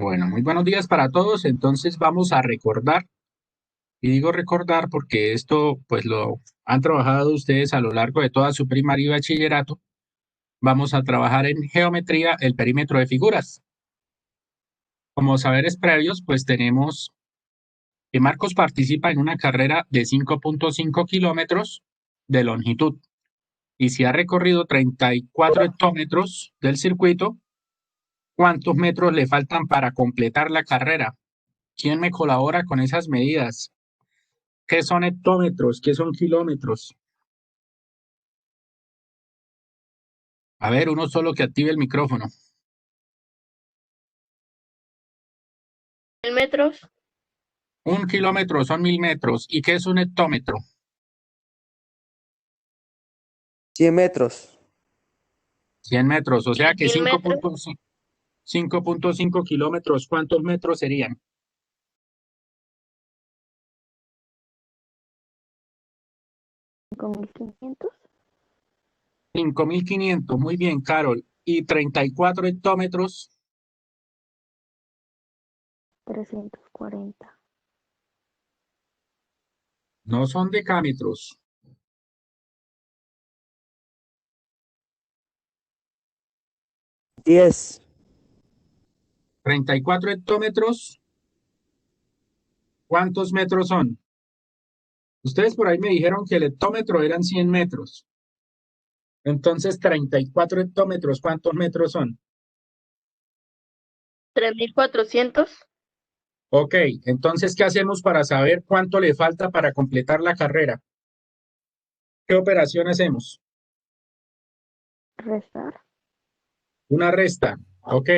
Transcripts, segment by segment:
Bueno, muy buenos días para todos. Entonces vamos a recordar, y digo recordar porque esto pues lo han trabajado ustedes a lo largo de toda su primaria y bachillerato. Vamos a trabajar en geometría el perímetro de figuras. Como saberes previos, pues tenemos que Marcos participa en una carrera de 5.5 kilómetros de longitud y si ha recorrido 34 hectómetros del circuito, ¿cuántos metros le faltan para completar la carrera? ¿Quién me colabora con esas medidas? ¿Qué son hectómetros? ¿Qué son kilómetros? A ver, uno solo que active el micrófono. 1000 metros, 1 kilómetro son 1000 metros. ¿Y qué es un hectómetro? 100 metros. 100 metros. O sea que 1000 metros, 5.5 kilómetros, ¿cuántos metros serían? 5500, 5.500. Muy bien, Carol. ¿Y 34 hectómetros? 340, No son decámetros. 10. 34 hectómetros, ¿cuántos metros son? Ustedes por ahí me dijeron que el hectómetro eran 100 metros. Entonces, 34 hectómetros, ¿cuántos metros son? 3400, Ok, entonces, ¿qué hacemos para saber cuánto le falta para completar la carrera? ¿Qué operación hacemos? restar, Una resta. Ok.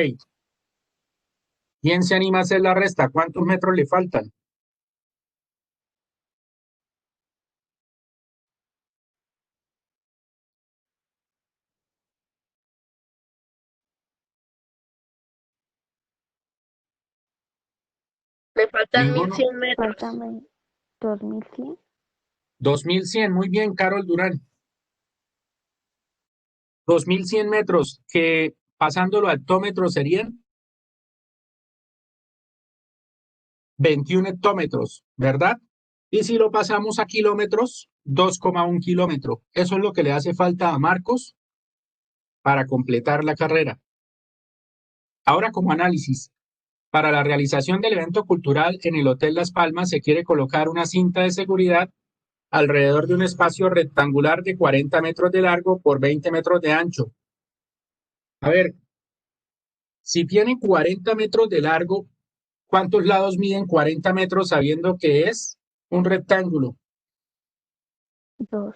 ¿Quién se anima a hacer la resta? ¿Cuántos metros le faltan? le faltan mil Ninguno. cien metros. Faltan 2100. 2100. Muy bien, Carol Durán. 2100 metros, que pasándolo a hectómetros serían 21 hectómetros, ¿verdad? Y si lo pasamos a kilómetros, 2,1 kilómetro. Eso es lo que le hace falta a Marcos para completar la carrera. Ahora, como análisis, para la realización del evento cultural en el Hotel Las Palmas se quiere colocar una cinta de seguridad alrededor de un espacio rectangular de 40 metros de largo por 20 metros de ancho. A ver, si tiene 40 metros de largo, ¿cuántos lados miden 40 metros sabiendo que es un rectángulo? 2.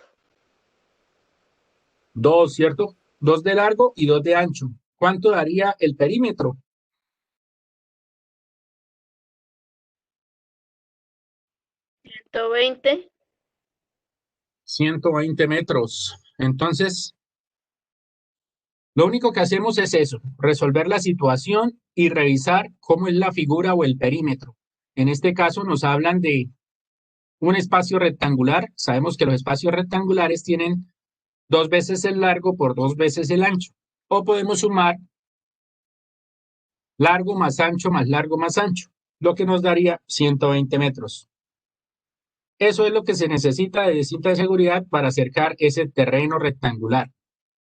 Dos, ¿cierto? Dos de largo y dos de ancho. ¿Cuánto daría el perímetro? 120. 120 metros. Entonces, lo único que hacemos es eso, resolver la situación y revisar cómo es la figura o el perímetro. En este caso nos hablan de un espacio rectangular. Sabemos que los espacios rectangulares tienen 2 veces el largo por 2 veces el ancho. O podemos sumar largo más ancho más largo más ancho, lo que nos daría 120 metros. Eso es lo que se necesita de cinta de seguridad para acercar ese terreno rectangular.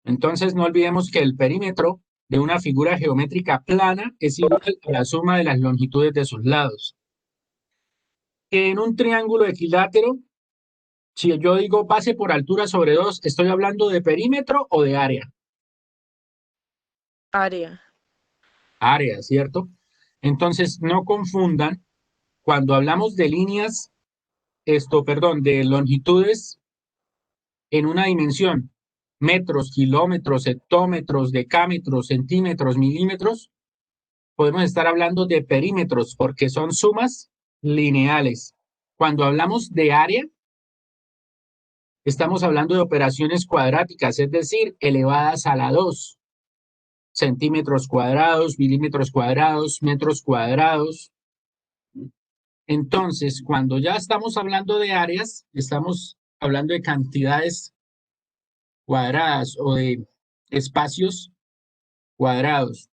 Entonces, no olvidemos que el perímetro de una figura geométrica plana es igual a la suma de las longitudes de sus lados. En un triángulo equilátero, si yo digo base por altura sobre 2, ¿estoy hablando de perímetro o de área? Área. Área, ¿cierto? Entonces, no confundan cuando hablamos de líneas, de longitudes en una dimensión, metros, kilómetros, hectómetros, decámetros, centímetros, milímetros, podemos estar hablando de perímetros porque son sumas lineales. Cuando hablamos de área, estamos hablando de operaciones cuadráticas, es decir, elevadas a la 2, centímetros cuadrados, milímetros cuadrados, metros cuadrados. Entonces, cuando ya estamos hablando de áreas, estamos hablando de cantidades cuadradas o de espacios cuadrados.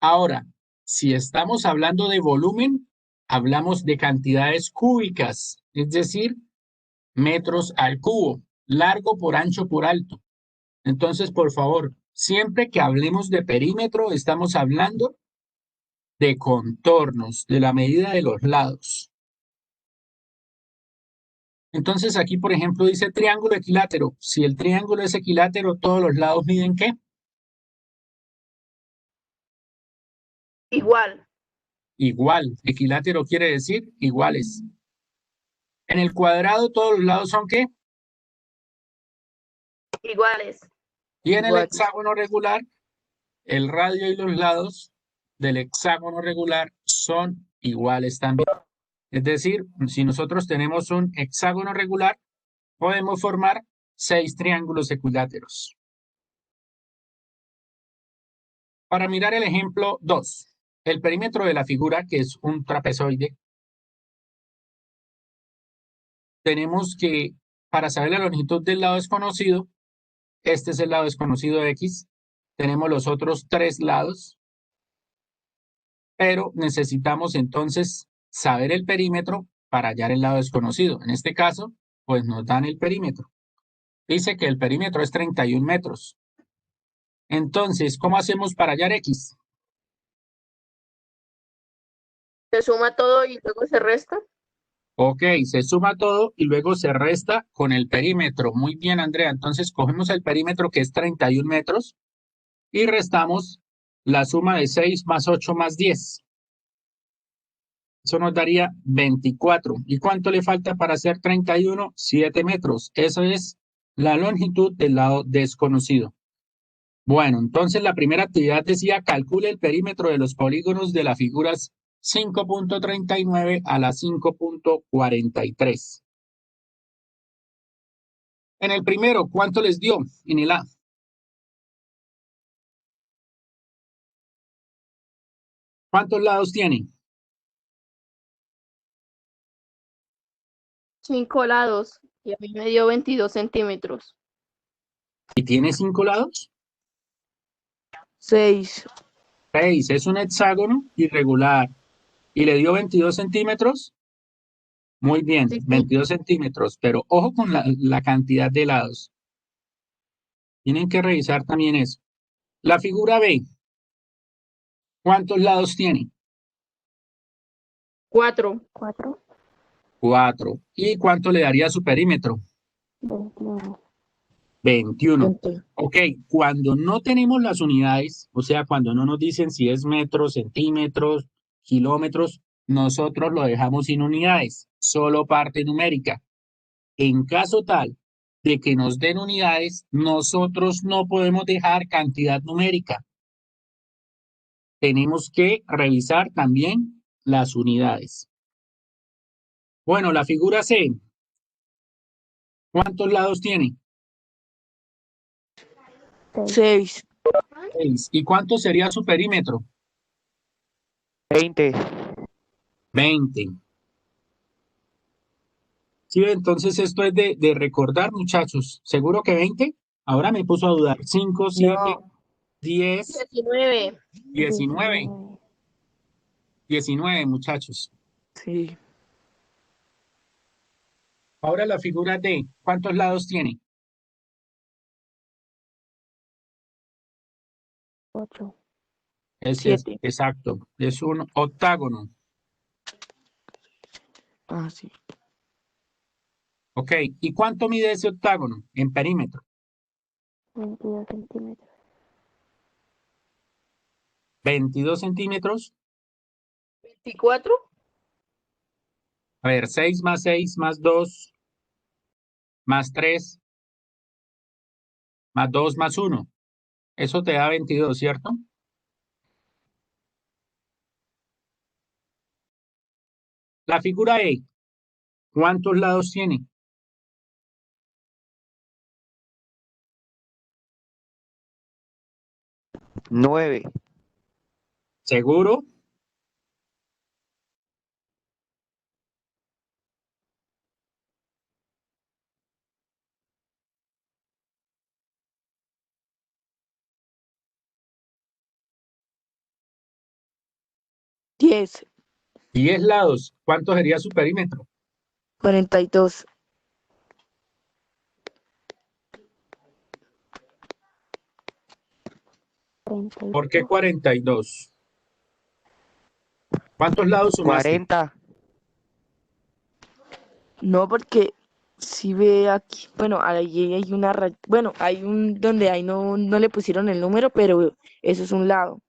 Ahora, Si estamos hablando de volumen, hablamos de cantidades cúbicas, es decir, metros al cubo, largo por ancho por alto. Entonces, por favor, siempre que hablemos de perímetro, estamos hablando de contornos, de la medida de los lados. Entonces, aquí, por ejemplo, dice triángulo equilátero. Si el triángulo es equilátero, todos los lados miden ¿qué? Igual. Igual. Equilátero quiere decir iguales. En el cuadrado, todos los lados son ¿qué? Iguales. Y en el Iguales. hexágono regular, el radio y los lados del hexágono regular son iguales también. Es decir, si nosotros tenemos un hexágono regular, podemos formar 6 triángulos equiláteros. Para mirar el ejemplo 2, el perímetro de la figura, que es un trapezoide, tenemos que, para saber la longitud del lado desconocido, este es el lado desconocido X, tenemos los otros 3 lados, pero necesitamos entonces saber el perímetro para hallar el lado desconocido. En este caso, pues nos dan el perímetro. Dice que el perímetro es 31 metros. Entonces, ¿cómo hacemos para hallar X? Se suma todo y luego se resta. Ok, se suma todo y luego se resta con el perímetro. Muy bien, Andrea. Entonces, cogemos el perímetro que es 31 metros y restamos la suma de 6 más 8 más 10. Eso nos daría 24. ¿Y cuánto le falta para hacer 31? 7 metros. Eso es la longitud del lado desconocido. Bueno, entonces la primera actividad decía calcule el perímetro de los polígonos de las figuras 5.39 a la 5.43. En el primero, ¿cuánto les dio? En el A. ¿Cuántos lados tiene? 5 lados. Y a mí me dio 22 centímetros. ¿Y tiene 5 lados? 6. 6. Es un hexágono irregular. ¿Y le dio 22 centímetros? Muy bien, Sí, sí. 22 centímetros. Pero ojo con la cantidad de lados. Tienen que revisar también eso. La figura B, ¿cuántos lados tiene? 4. 4. ¿Y cuánto le daría su perímetro? 21. Ok, cuando no tenemos las unidades, o sea, cuando no nos dicen si es metros, centímetros, kilómetros, nosotros lo dejamos sin unidades, solo parte numérica. En caso tal de que nos den unidades, nosotros no podemos dejar cantidad numérica. Tenemos que revisar también las unidades. Bueno, la figura C, ¿cuántos lados tiene? 6. 6. ¿Y cuánto sería su perímetro? 20. 20. Sí, entonces esto es de recordar, muchachos. ¿Seguro que 20? Ahora me puso a dudar. 5, 7, No. 10, 19. 19. 19, muchachos. Sí. Ahora la figura D, ¿cuántos lados tiene? 7. Exacto, es un octágono. Ah, sí. Ok, ¿y cuánto mide ese octágono en perímetro? 22 centímetros. 22 centímetros. 24. A ver, 6 más 6 más 2 más 3 más 2 más 1. Eso te da 22, ¿cierto? La figura E, ¿cuántos lados tiene? 9. ¿Seguro? 10, 10 lados. ¿Cuánto sería su perímetro? 42, ¿Por qué 42? ¿Cuántos lados sumaste? 40. No, porque si ve aquí, bueno, ahí hay una bueno, hay un donde ahí no le pusieron el número, pero eso es un lado.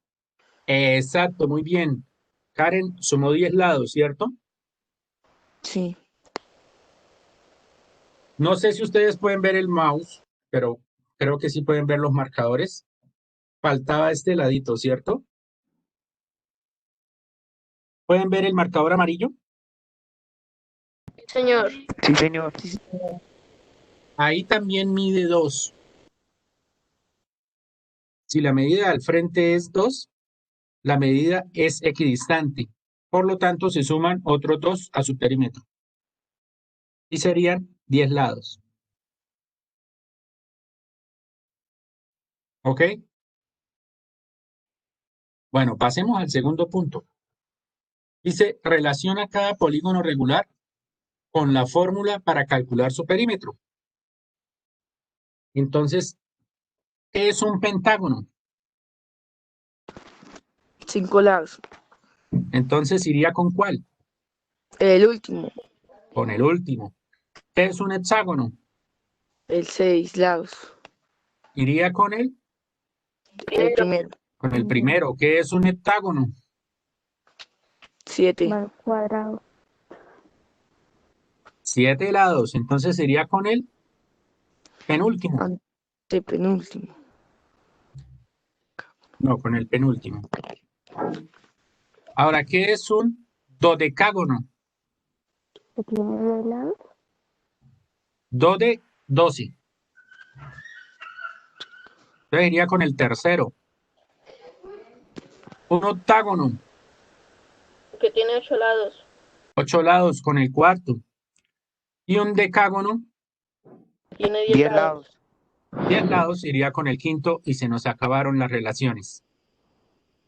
Exacto, muy bien. Karen sumó 10 lados, ¿cierto? Sí. No sé si ustedes pueden ver el mouse, pero creo que sí pueden ver los marcadores. Faltaba este ladito, ¿cierto? ¿Pueden ver el marcador amarillo? Señor, Sí, señor. Sí, Ahí también mide 2. Si la medida al frente es 2, la medida es equidistante. Por lo tanto, se suman otros 2 a su perímetro. Y serían 10 lados. ¿Ok? Bueno, pasemos al segundo punto. Dice, relaciona cada polígono regular con la fórmula para calcular su perímetro. Entonces, ¿qué es un pentágono? 5 lados. Entonces, ¿iría con cuál? El último, Con el último. ¿Qué es un hexágono? el 6 lados. Iría El primero, primero, con el primero. ¿Qué es un heptágono? 7. 7 lados. Entonces, iría con el penúltimo. Antepenúltimo. No, con el penúltimo. Ahora, ¿qué es un dodecágono? Dode, 12. Entonces iría con el tercero. Un octágono, que tiene 8 lados. 8 lados con el cuarto. Y un decágono, Tiene 10 10 lados. lados. 10 lados, iría con el quinto y se nos acabaron las relaciones.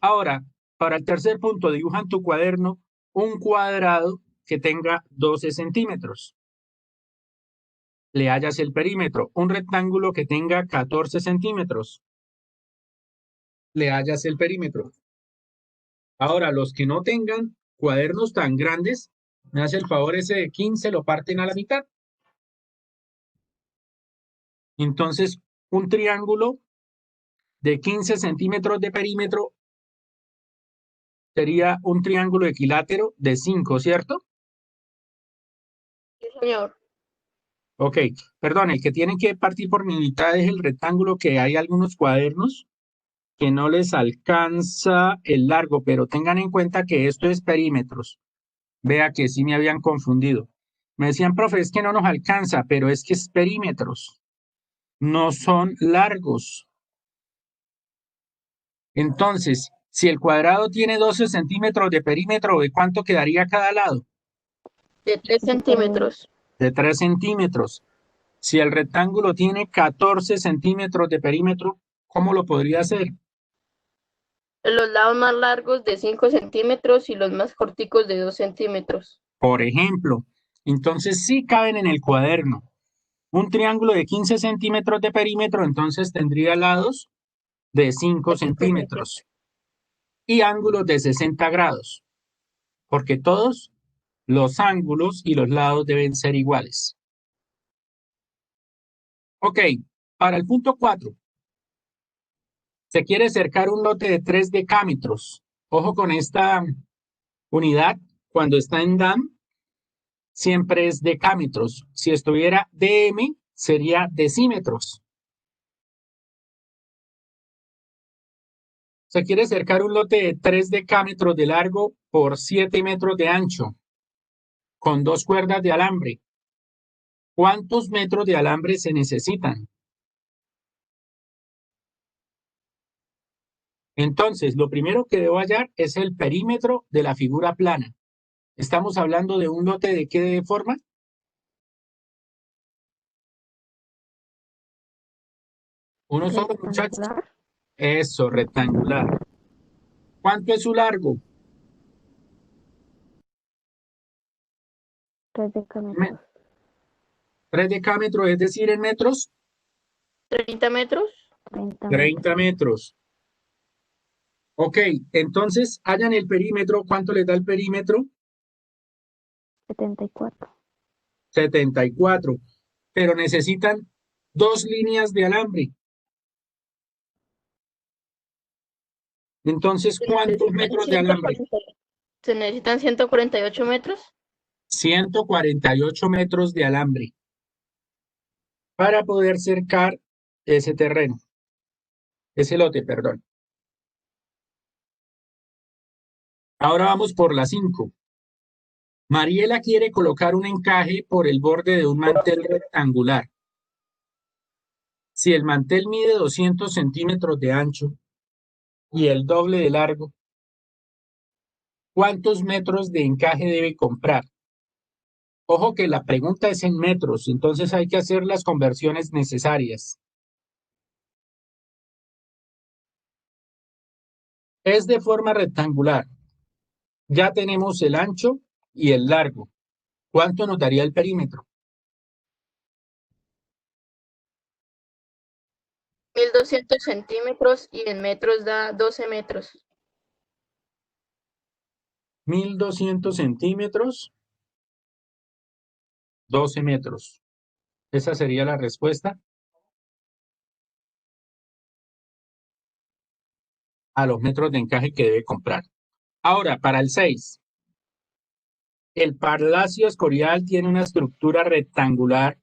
Ahora, para el tercer punto, dibuja en tu cuaderno un cuadrado que tenga 12 centímetros. Le hallas el perímetro. Un rectángulo que tenga 14 centímetros. Le hallas el perímetro. Ahora, los que no tengan cuadernos tan grandes, me hace el favor ese de 15, lo parten a la mitad. Entonces, un triángulo de 15 centímetros de perímetro sería un triángulo equilátero de 5, ¿cierto? Sí, señor. Ok, perdón, el que tienen que partir por mitad es el rectángulo que hay algunos cuadernos que no les alcanza el largo, pero tengan en cuenta que esto es perímetros. Vea que sí me habían confundido. Me decían, profe, es que no nos alcanza, pero es que es perímetros, no son largos. Entonces, si el cuadrado tiene 12 centímetros de perímetro, ¿de cuánto quedaría cada lado? De 3 centímetros. De 3 centímetros. Si el rectángulo tiene 14 centímetros de perímetro, ¿cómo lo podría hacer? Los lados más largos de 5 centímetros y los más corticos de 2 centímetros. Por ejemplo, entonces sí caben en el cuaderno. Un triángulo de 15 centímetros de perímetro, entonces tendría lados de 5 De 5 centímetros y ángulos de 60 grados, porque todos los ángulos y los lados deben ser iguales. Ok, para el punto 4, se quiere cercar un lote de 3 decámetros. Ojo con esta unidad, cuando está en DAM, siempre es decámetros. Si estuviera DM, sería decímetros. Se quiere cercar un lote de 3 decámetros de largo por 7 metros de ancho, con 2 cuerdas de alambre. ¿Cuántos metros de alambre se necesitan? Entonces, lo primero que debo hallar es el perímetro de la figura plana. Estamos hablando de un lote de qué forma? Uno solo, muchachos. Eso, rectangular. ¿Cuánto es su largo? 3 decámetros. 3 decámetros, es decir, en metros, 30 metros. 30 30 metros. metros. Ok, entonces hallan el perímetro. ¿Cuánto les da el perímetro? 74. 74. Pero necesitan 2 líneas de alambre. Entonces, Se ¿cuántos necesitan metros de alambre? 148 metros. 148 metros de alambre para poder cercar ese terreno, ese lote, perdón. Ahora vamos por la 5. Mariela quiere colocar un encaje por el borde de un mantel rectangular. Si el mantel mide 200 centímetros de ancho y el doble de largo, ¿cuántos metros de encaje debe comprar? Ojo que la pregunta es en metros, entonces hay que hacer las conversiones necesarias. Es de forma rectangular. Ya tenemos el ancho y el largo. ¿Cuánto nos daría el perímetro? 1200 centímetros y en metros da 12 metros. 1200 centímetros, 12 metros. Esa sería la respuesta a los metros de encaje que debe comprar. Ahora, para el 6. El Palacio Escorial tiene una estructura rectangular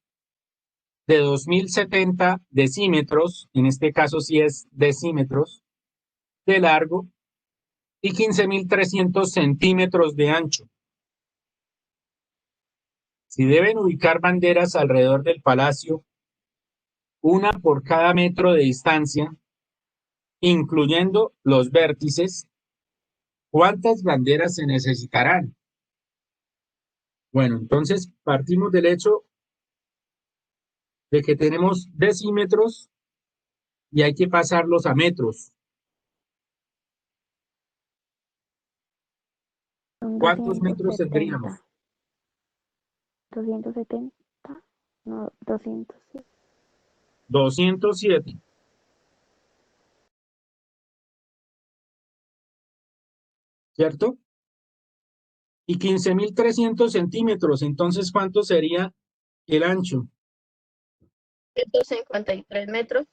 de 2070 decímetros, en este caso sí es decímetros, de largo y 15.300 centímetros de ancho. Si deben ubicar banderas alrededor del palacio, una por cada metro de distancia, incluyendo los vértices, ¿cuántas banderas se necesitarán? Bueno, entonces partimos del hecho de que tenemos decímetros y hay que pasarlos a metros. Son ¿Cuántos metros tendríamos? 270. No, 200. 207, ¿cierto? Y 15.300 centímetros, entonces, ¿cuánto sería el ancho? 153 metros.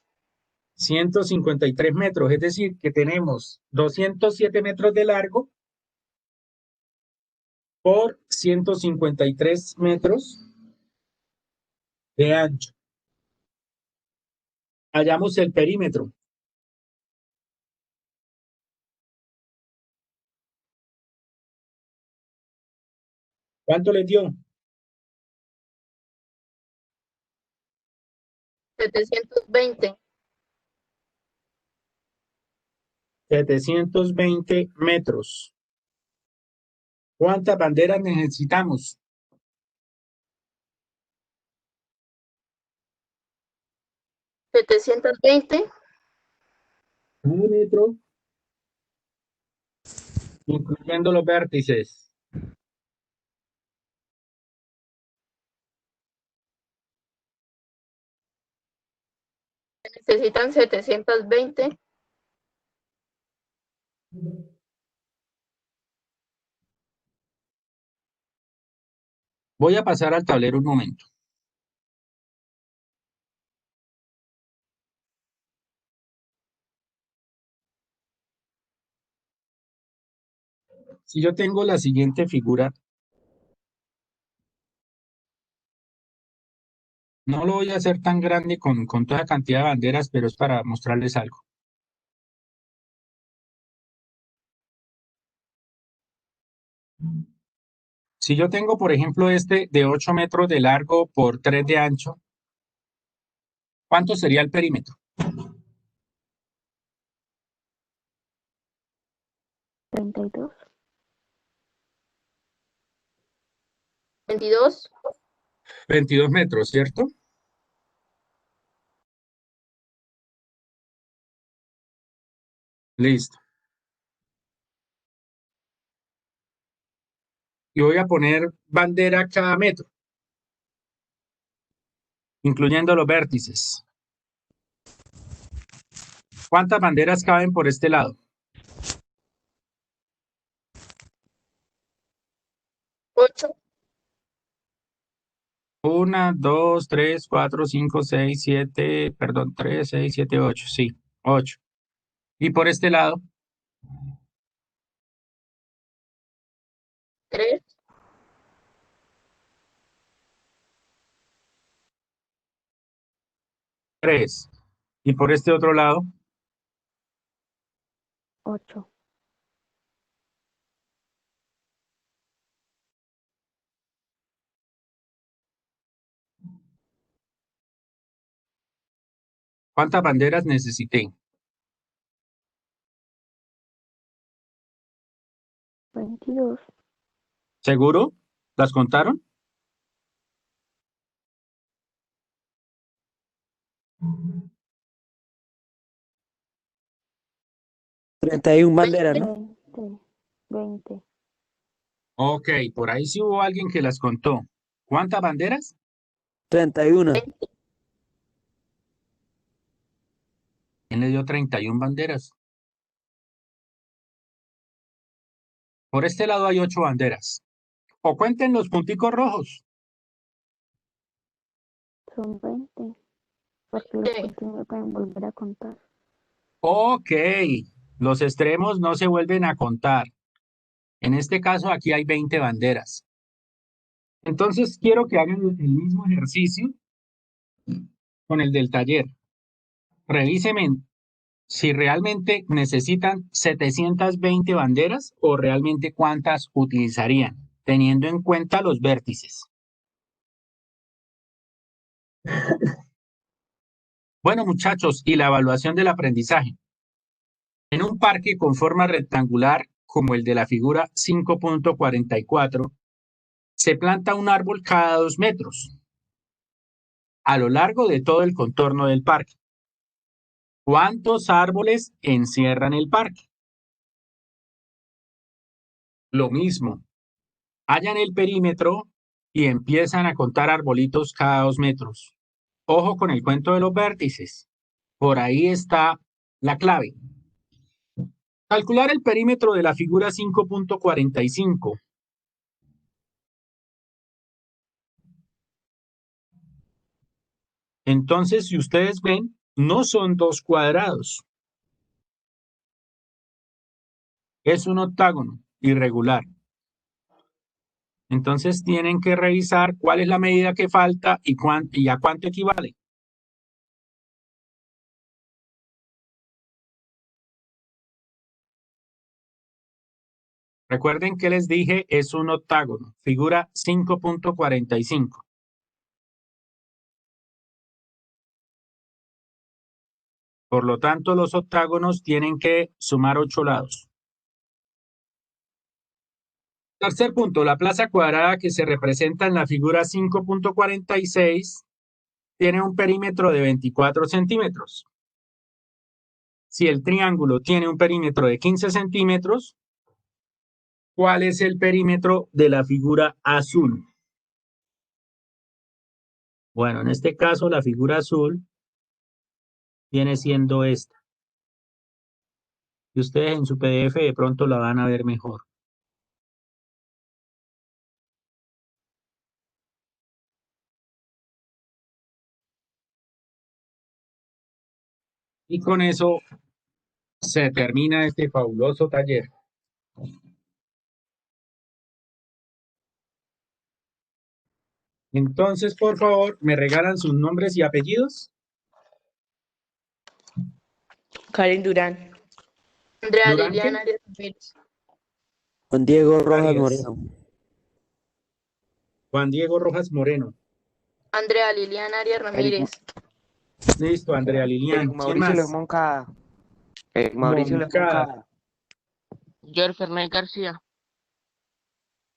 153 metros, es decir, que tenemos 207 metros de largo por 153 metros de ancho. Hallamos el perímetro. ¿Cuánto les dio? 720. 720 metros. ¿Cuántas banderas necesitamos? 720. Un metro, incluyendo los vértices. Necesitan 720. Voy a pasar al tablero un momento. Si yo tengo la siguiente figura, no lo voy a hacer tan grande con toda cantidad de banderas, pero es para mostrarles algo. Si yo tengo, por ejemplo, este de 8 metros de largo por 3 de ancho, ¿cuánto sería el perímetro? 32. 22. 22 metros, ¿cierto? Listo. y voy a poner bandera cada metro, incluyendo los vértices. ¿Cuántas banderas caben por este lado? 8. 1, 2, 3, 4, 5, 6, 7, perdón, 3, 6, 7, 8, sí, 8. Y por este lado, 3. 3. Y por este otro lado, 8. ¿cuántas banderas necesité? 22. ¿Seguro? ¿Las contaron? Treinta y 31 banderas, 20. ¿no? 20. 20. Ok, por ahí sí hubo alguien que las contó. ¿Cuántas banderas? 31. 20. ¿Quién le dio 31 banderas? Por este lado hay 8 banderas. O cuenten los punticos rojos. Son 20. Porque los 20. puntos me pueden volver a contar. Ok, los extremos no se vuelven a contar. En este caso aquí hay 20 banderas. Entonces quiero que hagan el mismo ejercicio con el del taller. Revíseme si realmente necesitan 720 banderas o realmente cuántas utilizarían, teniendo en cuenta los vértices. Bueno, muchachos, y la evaluación del aprendizaje. En un parque con forma rectangular como el de la figura 5.44, se planta un árbol cada 2 metros a lo largo de todo el contorno del parque. ¿Cuántos árboles encierran el parque? Lo mismo, hallan el perímetro y empiezan a contar arbolitos cada 2 metros. Ojo con el cuento de los vértices. Por ahí está la clave. Calcular el perímetro de la figura 5.45. Entonces, si ustedes ven, no son 2 cuadrados. Es un octágono irregular. Entonces tienen que revisar cuál es la medida que falta y a cuánto equivale. Recuerden que les dije es un octágono, figura 5.45. Por lo tanto, los octágonos tienen que sumar 8 lados. Tercer punto, la plaza cuadrada que se representa en la figura 5.46 tiene un perímetro de 24 centímetros. Si el triángulo tiene un perímetro de 15 centímetros, ¿cuál es el perímetro de la figura azul? Bueno, en este caso la figura azul viene siendo esta. Y ustedes en su PDF de pronto la van a ver mejor. Y con eso se termina este fabuloso taller. Entonces, por favor, ¿me regalan sus nombres y apellidos? Karen Durán. Andrea ¿Durán qué? Liliana Arias Ramírez. Juan Diego Rojas Arias. Moreno. Juan Diego Rojas Moreno. Andrea Liliana Arias Ramírez. Listo, Andrea Lilian. ¿Quién Mauricio León más? Moncada. Mauricio León Moncada. Moncada. George Fernay García.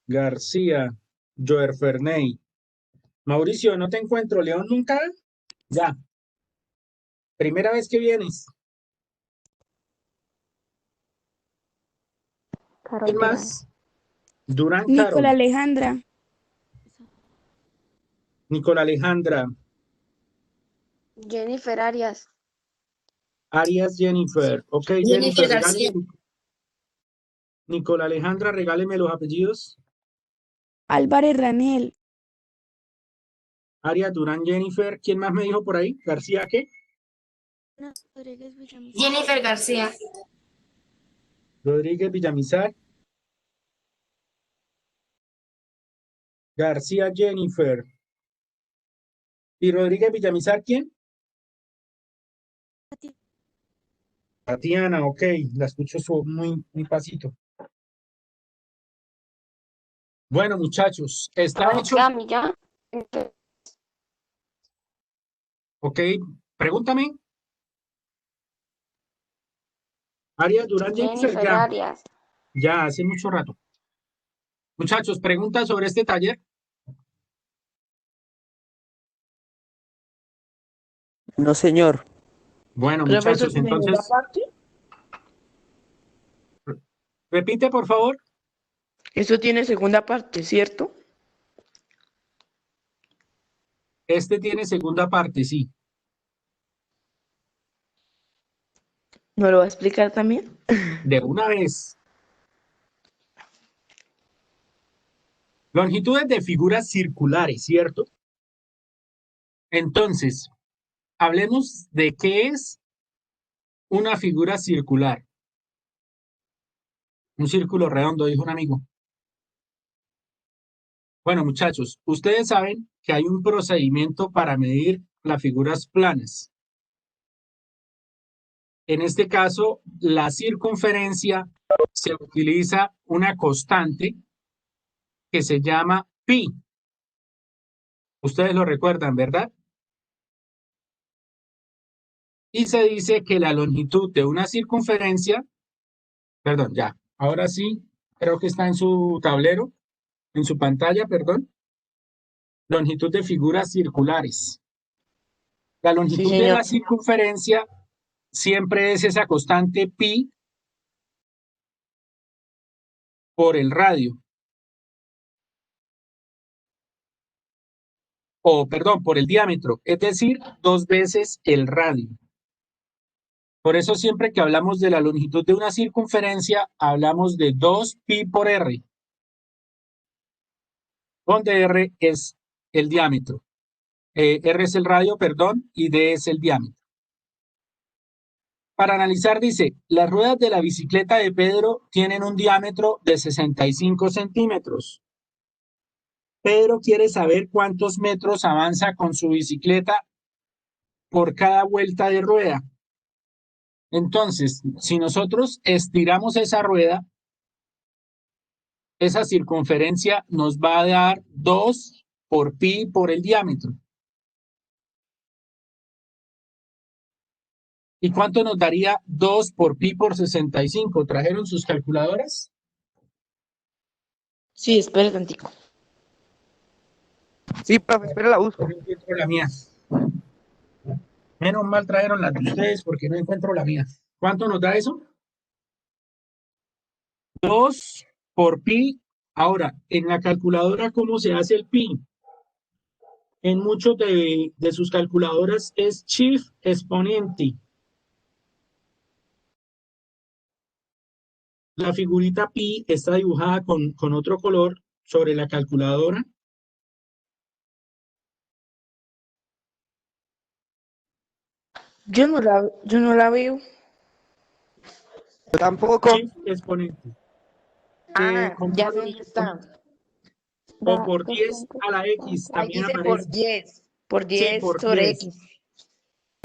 García. Joer Ferney. Mauricio, ¿no te encuentro? ¿León Moncada? Ya. Primera vez que vienes. Carol ¿Quién Durán. más? Durán Nicola Carol. Alejandra. Nicola Alejandra. Jennifer Arias. Arias Jennifer. Ok, Jennifer, regáleme. Nicola Alejandra, regáleme los apellidos. Álvarez Ranel. Arias Durán Jennifer. ¿Quién más me dijo por ahí? ¿García qué? Jennifer García. Rodríguez Villamizar. García Jennifer. ¿Y Rodríguez Villamizar quién? Tatiana, ok. La escucho muy pasito. Bueno, muchachos, ¿está hecho? Ya. Ok, pregúntame. Arias Durán Jennifer, Jennifer ya. Arias. Ya, hace mucho rato. Muchachos, ¿preguntas sobre este taller? No, señor. Bueno, Profesor, muchachos, ¿segunda entonces, parte? repite, por favor. Eso tiene segunda parte, ¿cierto? Este tiene segunda parte, sí. ¿Me lo va a explicar también? De una vez. Longitudes de figuras circulares, ¿cierto? Entonces, hablemos de qué es una figura circular. Un círculo redondo, dijo un amigo. Bueno, muchachos, ustedes saben que hay un procedimiento para medir las figuras planas. En este caso, la circunferencia se utiliza una constante que se llama pi. Ustedes lo recuerdan, ¿verdad? Y se dice que la longitud de una circunferencia, perdón, ya, ahora sí, creo que está en su tablero, en su pantalla, perdón, longitud de figuras circulares. La Sí, longitud de señor. la circunferencia siempre es esa constante pi por el radio, o perdón, por el diámetro, es decir, 2 veces el radio. Por eso siempre que hablamos de la longitud de una circunferencia, hablamos de 2 pi por r, donde r es el diámetro. R es el radio, perdón, y D es el diámetro. Para analizar, dice, las ruedas de la bicicleta de Pedro tienen un diámetro de 65 centímetros. Pedro quiere saber cuántos metros avanza con su bicicleta por cada vuelta de rueda. Entonces, si nosotros estiramos esa rueda, esa circunferencia nos va a dar 2 por pi por el diámetro. ¿Y cuánto nos daría 2 por pi por 65? ¿Trajeron sus calculadoras? Sí, espere tantico. Sí, profe, espera, la busco. No encuentro la mía. Menos mal trajeron las de ustedes porque no encuentro la mía. ¿Cuánto nos da eso? 2 por pi. Ahora, en la calculadora, ¿cómo se hace el pi? En muchos de sus calculadoras es shift exponente. La figurita pi está dibujada con otro color sobre la calculadora. Yo no la veo. Yo tampoco. Shift exponente. Ah, ya sé Control dónde está. o por 10 a la X Ahí también dice por aparece. 10. Por Sí, 10 por sobre 10. X.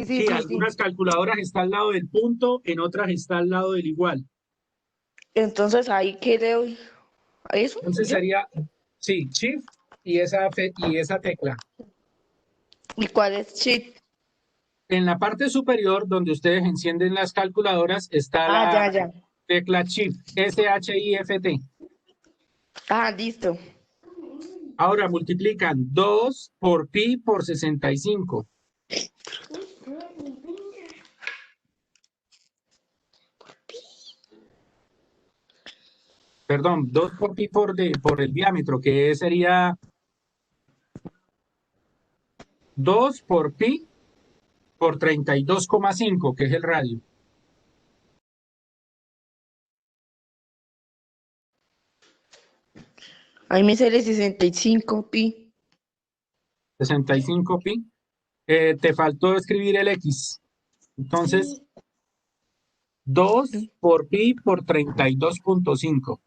Sí, algunas calculadoras está al lado del punto, en otras está al lado del igual. Entonces, ¿ahí qué le doy? ¿A eso? Entonces ¿Ya? sería, sí, Shift y esa tecla. ¿Y cuál es Shift? En la parte superior, donde ustedes encienden las calculadoras, está Ah, ya, la ya. tecla Shift, S-H-I-F-T. Ah, listo. Ahora multiplican 2 por pi por 65. perdón, 2 por pi por el diámetro, que sería 2 por pi por 32,5, que es el radio. Ahí me sale 65 pi. 65 pi. Te faltó escribir el X. Entonces, 2 por pi por 32,5.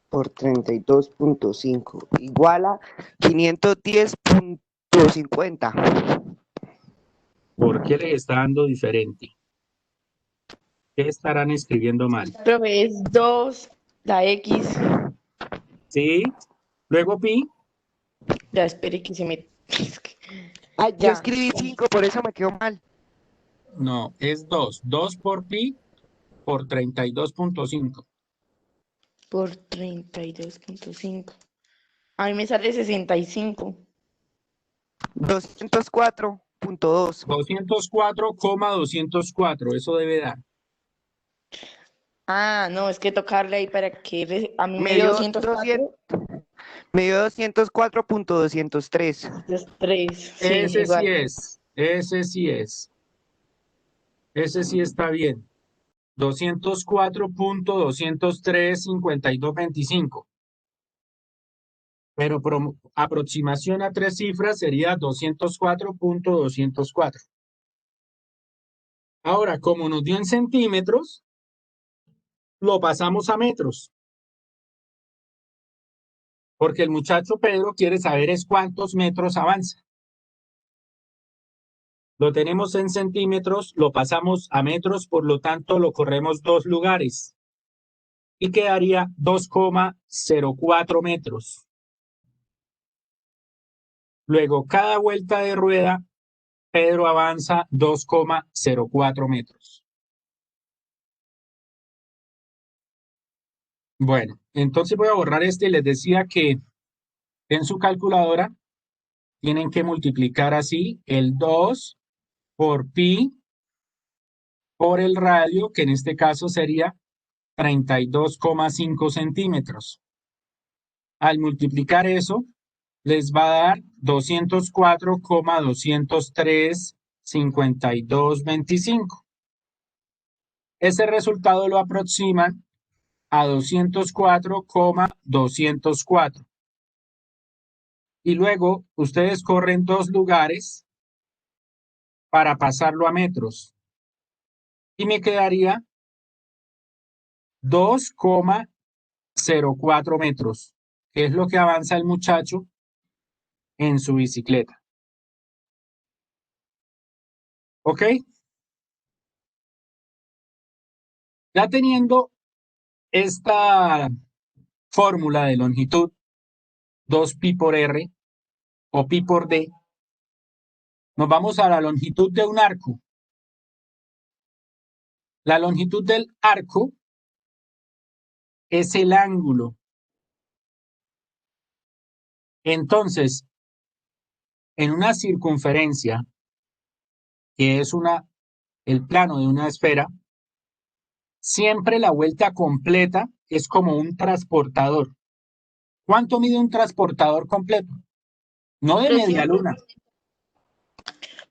Por 32.5 igual a 510.50. ¿Por qué les está dando diferente? ¿Qué estarán escribiendo mal? Profe, es 2, la X. ¿Sí? Luego pi. Ya, espere que se me... Ah, yo Ya. escribí 5, por eso me quedó mal. No, es 2. 2 por pi por 32,5. Por 32.5. A mí me sale 65. 204.2. 204,204. Eso debe dar. Ah, no, es que tocarle ahí para que... A mí me Me dio dio 204. Me dio 204.203. 3, sí, Ese sí igual. es. Ese sí es. Ese sí está bien. 204,203,5225. Pero aproximación a 3 cifras sería 204,204. Ahora, como nos dio en centímetros, lo pasamos a metros. Porque el muchacho Pedro quiere saber es cuántos metros avanza. Lo tenemos en centímetros, lo pasamos a metros, por lo tanto lo corremos 2 lugares. Y quedaría 2,04 metros. Luego, cada vuelta de rueda, Pedro avanza 2,04 metros. Bueno, entonces voy a borrar este y les decía que en su calculadora tienen que multiplicar así el 2 por pi por el radio, que en este caso sería 32,5 centímetros. Al multiplicar eso, les va a dar 204,203,5225. Ese resultado lo aproximan a 204,204. Y luego ustedes corren 2 lugares para pasarlo a metros. Y me quedaría 2,04 metros, que es lo que avanza el muchacho en su bicicleta. ¿Ok? Ya teniendo esta fórmula de longitud, 2pi por r o pi por d, nos vamos a la longitud de un arco. La longitud del arco es el ángulo. Entonces, en una circunferencia, que es el plano de una esfera, siempre la vuelta completa es como un transportador. ¿Cuánto mide un transportador completo? No de media 300. luna,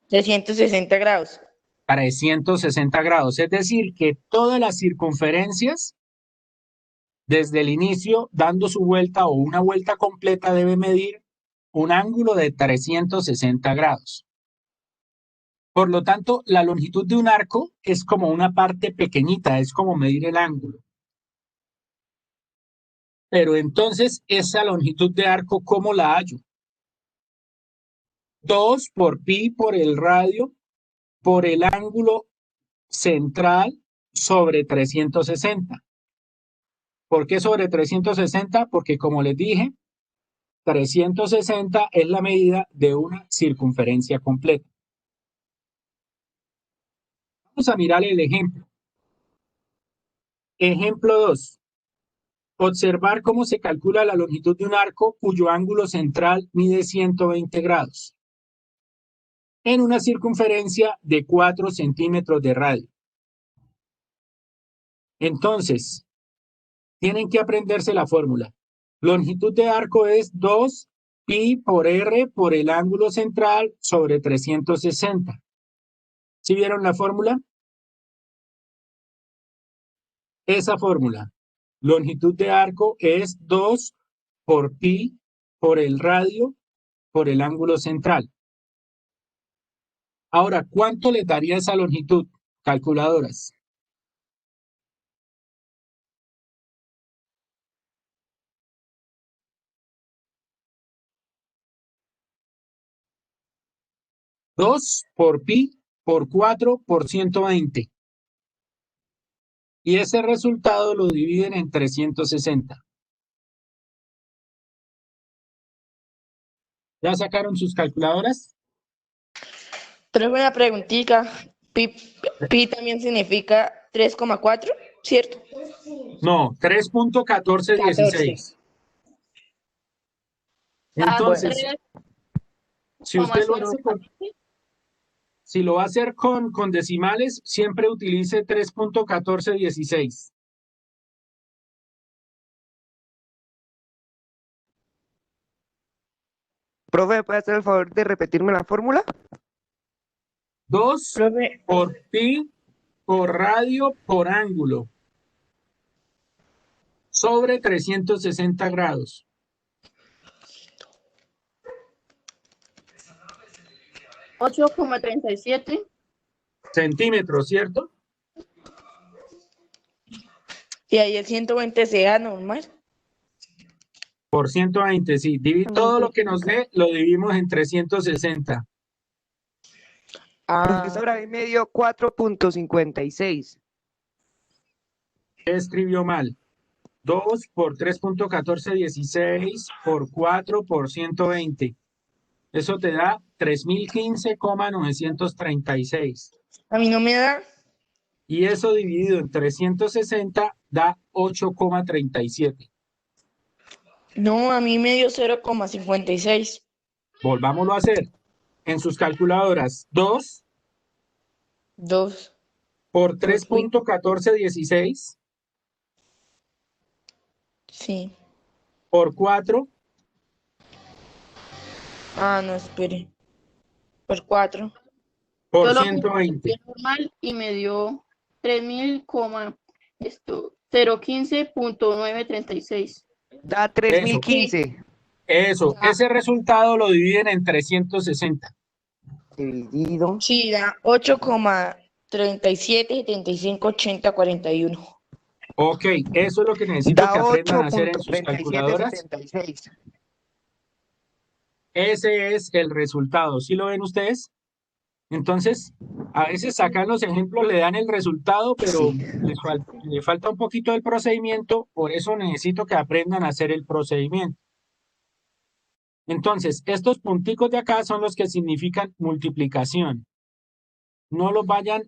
360 grados. para 160 grados. Es decir, que todas las circunferencias, desde el inicio, dando su vuelta o una vuelta completa, debe medir un ángulo de 360 grados. Por lo tanto, la longitud de un arco es como una parte pequeñita, es como medir el ángulo. Pero entonces, esa longitud de arco, ¿cómo la hallo? 2 por pi por el radio por el ángulo central sobre 360. ¿Por qué sobre 360? Porque como les dije, 360 es la medida de una circunferencia completa. Vamos a mirar el ejemplo. Ejemplo 2. Observar cómo se calcula la longitud de un arco cuyo ángulo central mide 120 grados en una circunferencia de 4 centímetros de radio. Entonces, Tienen que aprenderse la fórmula. Longitud de arco es 2 pi por r por el ángulo central sobre 360. ¿Sí vieron la fórmula? Esa fórmula. Longitud de arco es 2 por pi por el radio por el ángulo central. Ahora, ¿cuánto les daría esa longitud? Calculadoras. Dos por pi por 4 por 120. Y ese resultado lo dividen en 360. ¿Ya sacaron sus calculadoras? Pero una preguntita. Pi también significa 3,4, ¿cierto? No, 3.1416. 14. Entonces, Bueno. si usted lo hace si lo va a hacer con decimales, siempre utilice 3.1416. Profe, ¿me puede hacer el favor de repetirme la fórmula? 2 Profe, por pi por radio por ángulo sobre 360 grados. $8,37. Centímetros, ¿cierto? y ahí el 120 sea normal. Por 120, sí. Todo lo que nos dé lo dividimos en 360. Profesora, ahí me dio 4.56. Escribió mal. 2 por 3.1416 por 4 por 120. Eso te da 3015,936. A mí no me da. Y eso dividido en 360 da 8,37. No, a mí me dio 0,56. Volvámoslo a hacer. En sus calculadoras, 2 2 por 3.1416 Sí. por 4 No, espere. Por 4. por Yo lo 120. hice normal y me dio 015.936. Da 3015. Eso, ese resultado lo dividen en 360. Dividido. Sí, da 8,37, 75, 80, 41. Ok, eso es lo que necesito Da que aprendan a hacer en sus 8.3776. calculadoras. Ese es el resultado. ¿Sí lo ven ustedes? Entonces, a veces sacan los ejemplos, le dan el resultado, pero Sí. le falta un poquito del procedimiento, por eso necesito que aprendan a hacer el procedimiento. Entonces, estos punticos de acá son los que significan multiplicación. No los vayan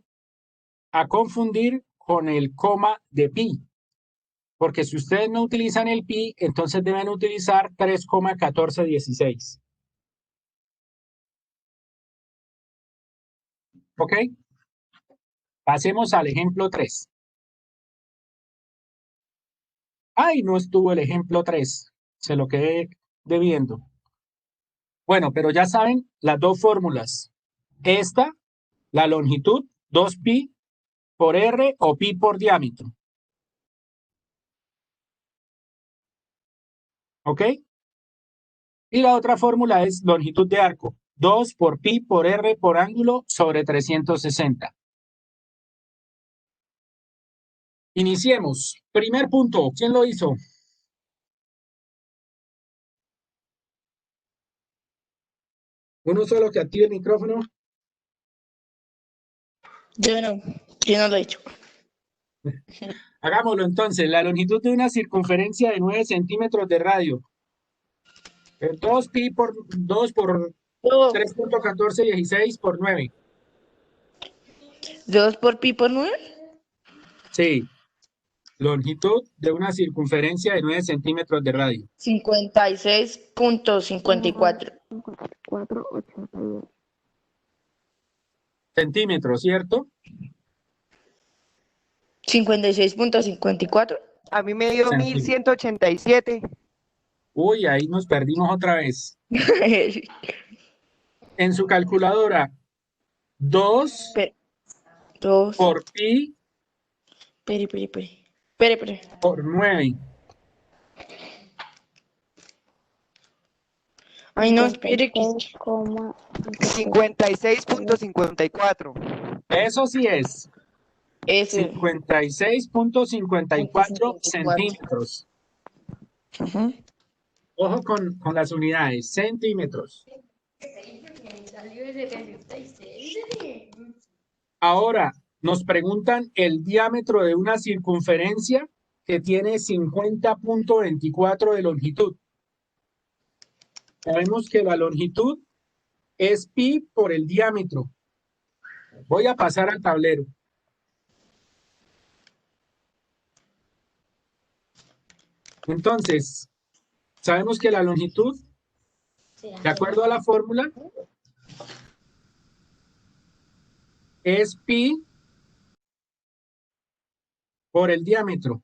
a confundir con el coma de pi, porque si ustedes no utilizan el pi, entonces deben utilizar 3,1416. ¿Ok? Pasemos al ejemplo 3. Ay, no estuvo el ejemplo 3. Se lo quedé debiendo. Bueno, pero ya saben las dos fórmulas. Esta, la longitud, 2pi por r o pi por diámetro. ¿Ok? Y la otra fórmula es longitud de arco. 2 por pi por r por ángulo sobre 360. Iniciemos. Primer punto. ¿Quién lo hizo? Uno solo que active el micrófono. Yo no lo he hecho. Hagámoslo entonces. La longitud de una circunferencia de 9 centímetros de radio. 2 pi por 2 por 3.1416 por 9. 2 por pi por 9. Sí. Longitud de una circunferencia de 9 centímetros de radio. 56.54. 482. Centímetros, ¿cierto? 56.54. A mí me dio centímetros. 1187. Uy, ahí nos perdimos otra vez. En su calculadora, 2 Espere, dos. por pi Espere. por 9. Ay, no, espere. 56.54. Eso sí es Ese. 56.54 centímetros. Ajá. Ojo con las unidades, centímetros. Ahora, nos preguntan el diámetro de una circunferencia que tiene 50.24 de longitud. Sabemos que la longitud es pi por el diámetro. Voy a pasar al tablero. Entonces, sabemos que la longitud, de acuerdo a la fórmula, es pi por el diámetro.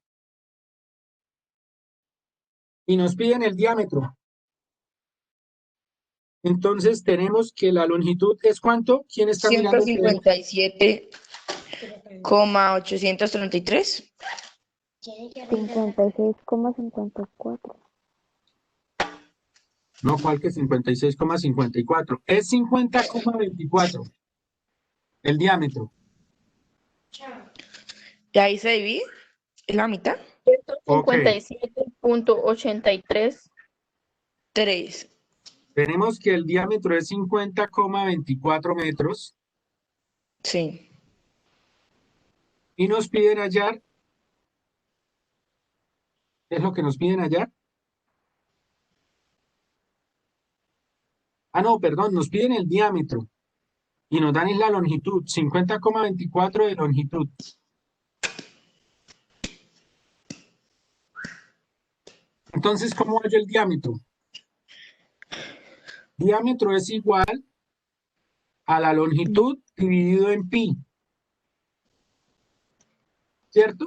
Y nos piden el diámetro. Entonces tenemos que la longitud es ¿cuánto? ¿Quién está mirando? 157,833. 56,54. No, ¿cuál que 56,54? Es 50,24 el diámetro. Y ahí se divide. Es la mitad. Ok. 57.83. 3. Tenemos que el diámetro es 50,24 metros Sí. y nos piden hallar. ¿Qué es lo que nos piden hallar? Ah, no, perdón, nos piden el diámetro y nos dan la longitud, 50,24 de longitud. Entonces, ¿cómo hallo el diámetro? Diámetro es igual a la longitud dividido en pi, ¿cierto?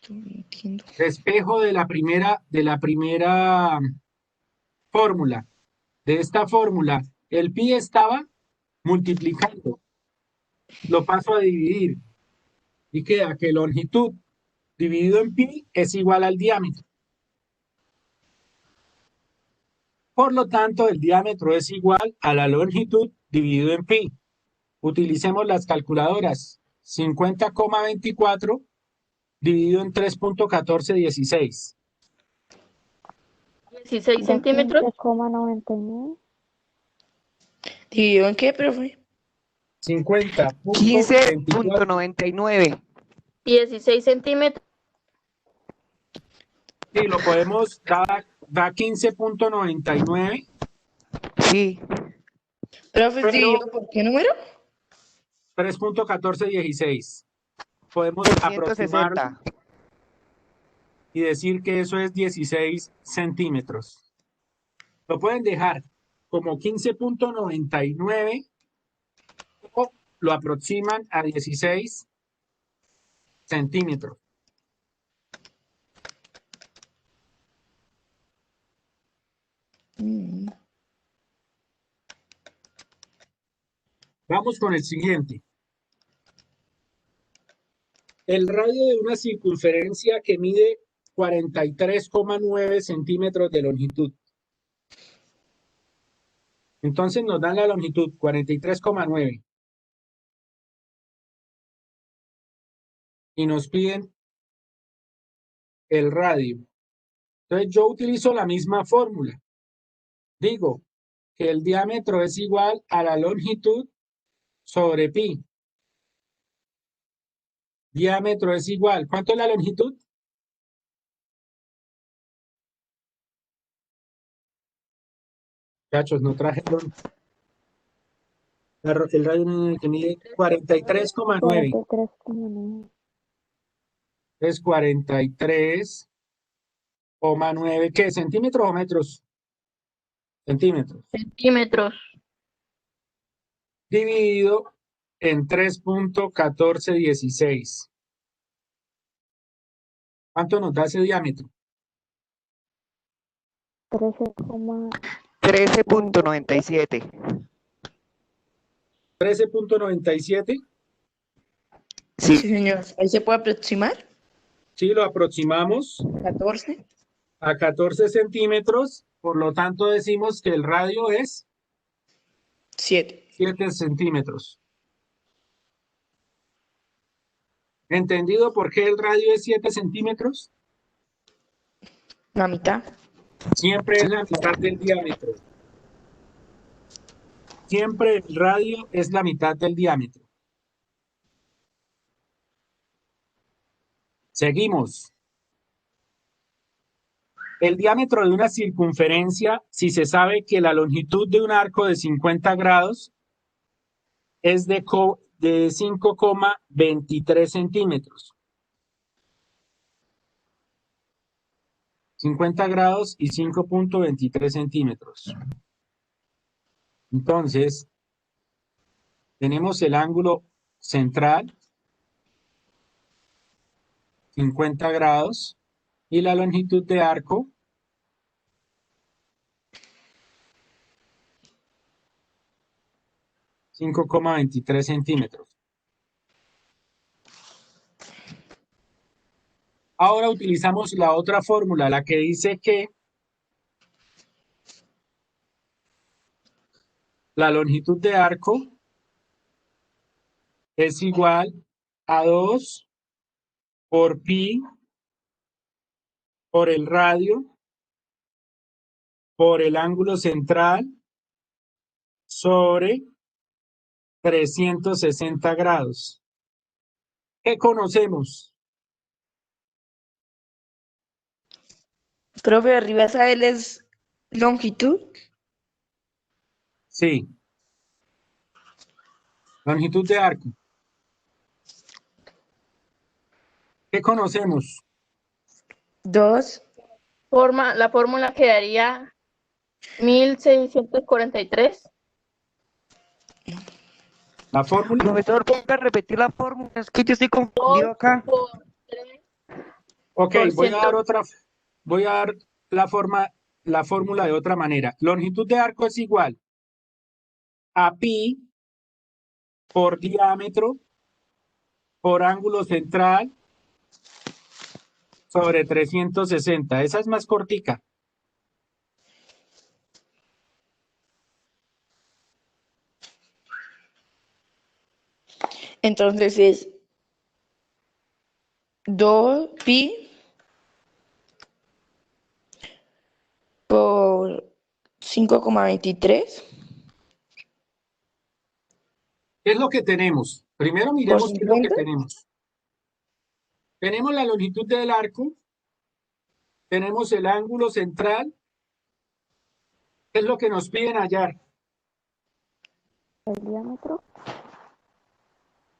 No entiendo. Espejo de la primera fórmula. De esta fórmula, el pi estaba multiplicando. Lo paso a dividir y queda que longitud dividido en pi es igual al diámetro. Por lo tanto, el diámetro es igual a la longitud dividido en pi. Utilicemos las calculadoras. 50,24 dividido en 3.1416. 16 centímetros. 15,99. ¿Dividido en qué, profe? 50.24. 15.99. 16 centímetros. Sí, lo podemos dar, da 15.99, Sí. Profe, pero ¿dividido por qué número? 3.1416. Podemos aproximar 160. y decir que eso es 16 centímetros. Lo pueden dejar como 15.99 o lo aproximan a 16 centímetros. Mm. Vamos con el siguiente. El radio de una circunferencia que mide 43,9 centímetros de longitud. Entonces nos dan la longitud 43,9 y nos piden el radio. Entonces yo utilizo la misma fórmula. Digo que el diámetro es igual a la longitud sobre pi. Diámetro es igual. ¿Cuánto es la longitud? Muchachos, no traje el radio que mide 43,9. 43,9. Es 43,9. ¿Qué? ¿Centímetros o metros? Centímetros. Centímetros. Dividido en 3.1416. ¿Cuánto nos da ese diámetro? 13.97. 13.97. Sí, Sí. señor. Ahí se puede aproximar. Sí, lo aproximamos 14. a 14 centímetros. Por lo tanto, decimos que el radio es 7. 7 centímetros. ¿Entendido por qué el radio es 7 centímetros? La mitad. Siempre es la mitad del diámetro. Siempre el radio es la mitad del diámetro. Seguimos. El diámetro de una circunferencia, si se sabe que la longitud de un arco de 50 grados es de 5,23 centímetros. 50 grados y 5,23 centímetros. Entonces, tenemos el ángulo central, 50 grados, y la longitud de arco, 5,23 centímetros. Ahora utilizamos la otra fórmula, la que dice que la longitud de arco es igual a 2 por pi por el radio por el ángulo central sobre 360 grados. ¿Qué conocemos? Profe, arriba esa L es longitud. Sí. Longitud de arco. ¿Qué conocemos? 2. La fórmula quedaría 1643. La fórmula. Profesor, ponga a repetir la fórmula. Es que yo estoy confundido 2 acá. por 3 Ok, por voy a dar 100. voy a dar la fórmula de otra manera. Longitud de arco es igual a pi por diámetro por ángulo central sobre 360. Esa es más cortica. Entonces es 2 pi por 5,23 ¿Qué es lo que tenemos? Primero por miremos qué es lo que 50. tenemos. Tenemos la longitud del arco, tenemos el ángulo central. ¿Qué es lo que nos piden hallar? El diámetro.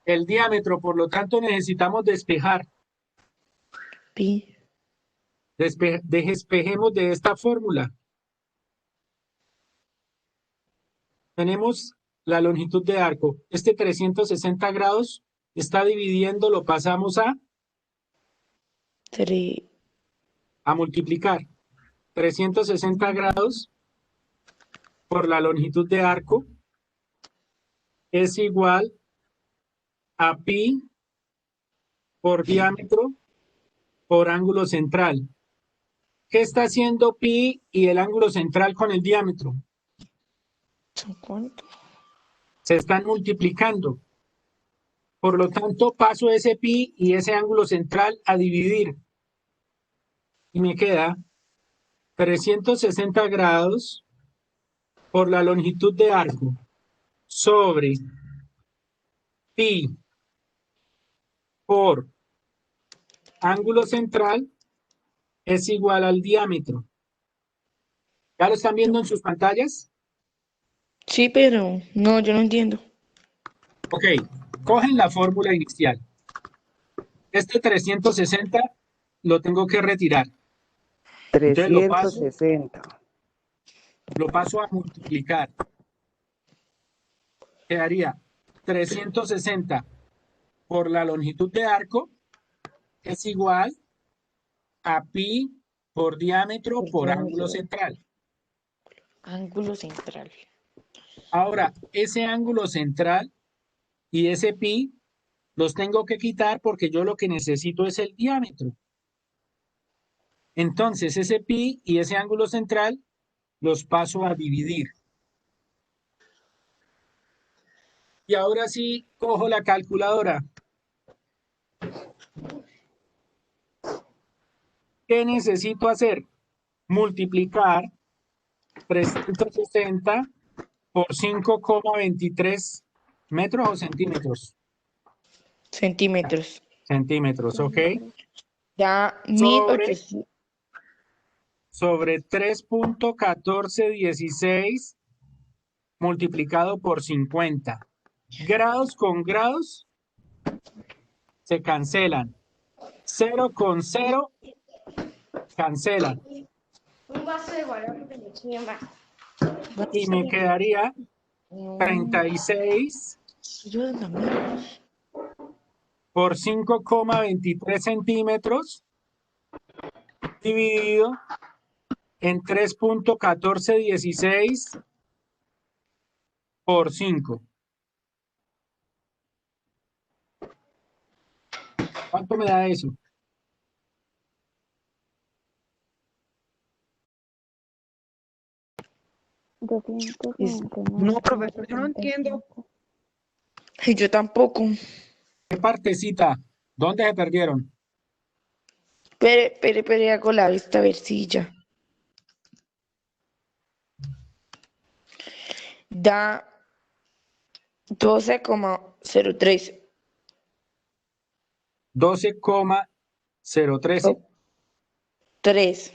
El diámetro, por lo tanto necesitamos despejar. Pi. Despejemos de esta fórmula. Tenemos la longitud de arco. Este 360 grados está dividiendo, lo pasamos a 3. multiplicar. 360 grados por la longitud de arco es igual a pi por diámetro por ángulo central. ¿Qué está haciendo pi y el ángulo central con el diámetro? ¿Son cuánto? Se están multiplicando. Por lo tanto, paso ese pi y ese ángulo central a dividir. Y me queda 360 grados por la longitud de arco sobre pi por ángulo central es igual al diámetro. ¿Ya lo están viendo en sus pantallas? Sí, pero no, yo no entiendo. Ok, cogen la fórmula inicial. Este 360 lo tengo que retirar. Entonces lo paso a multiplicar. Quedaría 360 por la longitud de arco es igual a pi por diámetro Por por diámetro. ángulo central. Ángulo central. Ahora, ese ángulo central y ese pi los tengo que quitar porque yo lo que necesito es el diámetro. Entonces, ese pi y ese ángulo central los paso a dividir. Y ahora sí, cojo la calculadora. ¿Qué necesito hacer? Multiplicar 360 por 5,23 metros o centímetros. Centímetros. Centímetros, ¿ok? Da Sobre 1800. sobre 3,1416 multiplicado por 50. Grados con grados se cancelan. 0 con 0 cancelan. Y me quedaría 36 Yo también. por 5,23 centímetros dividido en 3,1416 por 5. ¿Cuánto me da eso? No, profesor, yo no entiendo. Y yo tampoco. ¿Qué partecita? ¿Dónde se perdieron? Espere, hago la vista a ver si ya. Da 12,03. 12,013. 3.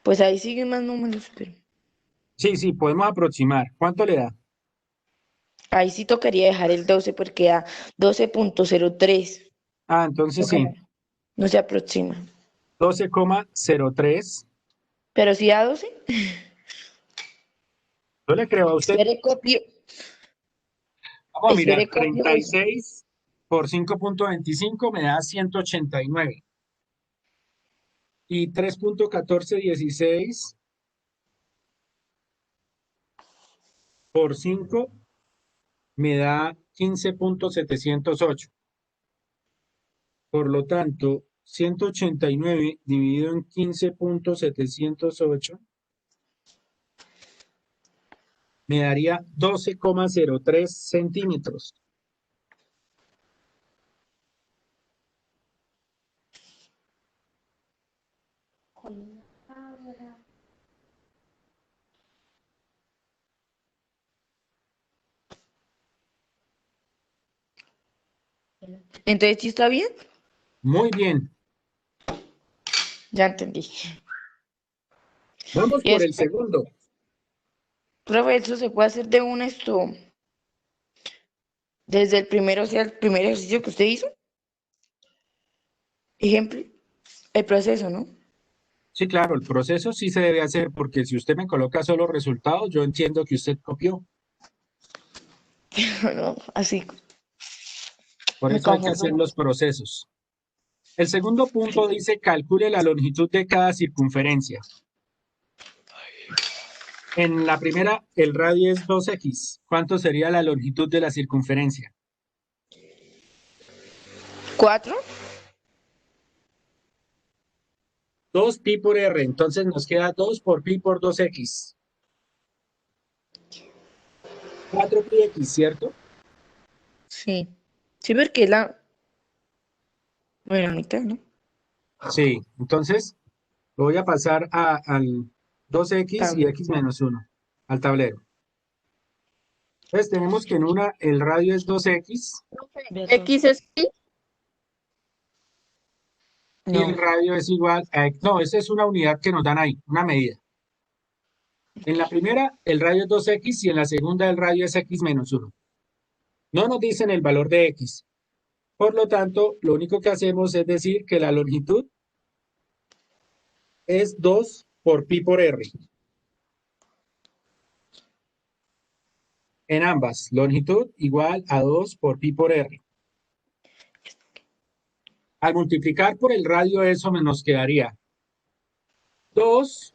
Pues ahí siguen más números, pero Sí, podemos aproximar. ¿Cuánto le da? ahí sí tocaría dejar el 12 porque da 12,03. Ah, entonces sí. No se aproxima. 12,03. Pero si da 12, Yo le creo a usted. espere copio. Vamos a mirar. Espere copio. 36 por 5,25 me da 189. Y 3,1416 por 5 me da 15,708. Por lo tanto, 189 dividido en 15,708 me daría 12,03 centímetros. Entonces, ¿sí está bien? Muy bien. Ya entendí. Vamos Y por el después, segundo. profe, eso se puede hacer de una esto. Desde el primero, o sea, el primer ejercicio que usted hizo. Ejemplo, el proceso, ¿no? Sí, claro, el proceso sí se debe hacer porque si usted me coloca solo resultados, yo entiendo que usted copió. No, así Por me eso hay que confundo hacer mucho. los procesos. El segundo punto dice calcule la longitud de cada circunferencia. En la primera, el radio es 2x. ¿Cuánto sería la longitud de la circunferencia? 4. 2pi por r. Entonces nos queda 2 por pi por 2x. 4πx, ¿cierto? Sí. Sí, porque es la. Bueno, la mitad, ¿no? Sí. Entonces, lo voy a pasar al 2x y También. x menos 1 al tablero. Entonces tenemos que en una el radio es 2x X es pi, y el No. radio es igual a... No, esa es una unidad que nos dan ahí, una medida. En la primera el radio es 2x y en la segunda el radio es x menos 1. No nos dicen el valor de x. Por lo tanto, lo único que hacemos es decir que la longitud es 2 por pi por r. En ambas, longitud igual a 2 por pi por r. Al multiplicar por el radio eso nos quedaría 2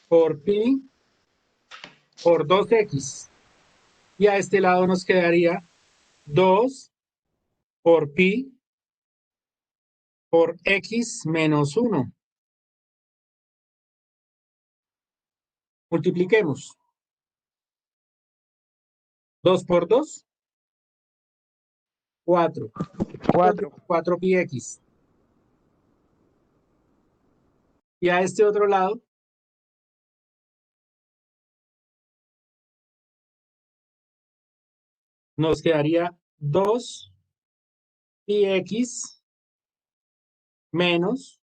por pi por 2x. Y a este lado nos quedaría 2 por pi por x menos 1. Multipliquemos. 2 por 2, 4. 4 pi x. Y a este otro lado nos quedaría 2 pi x menos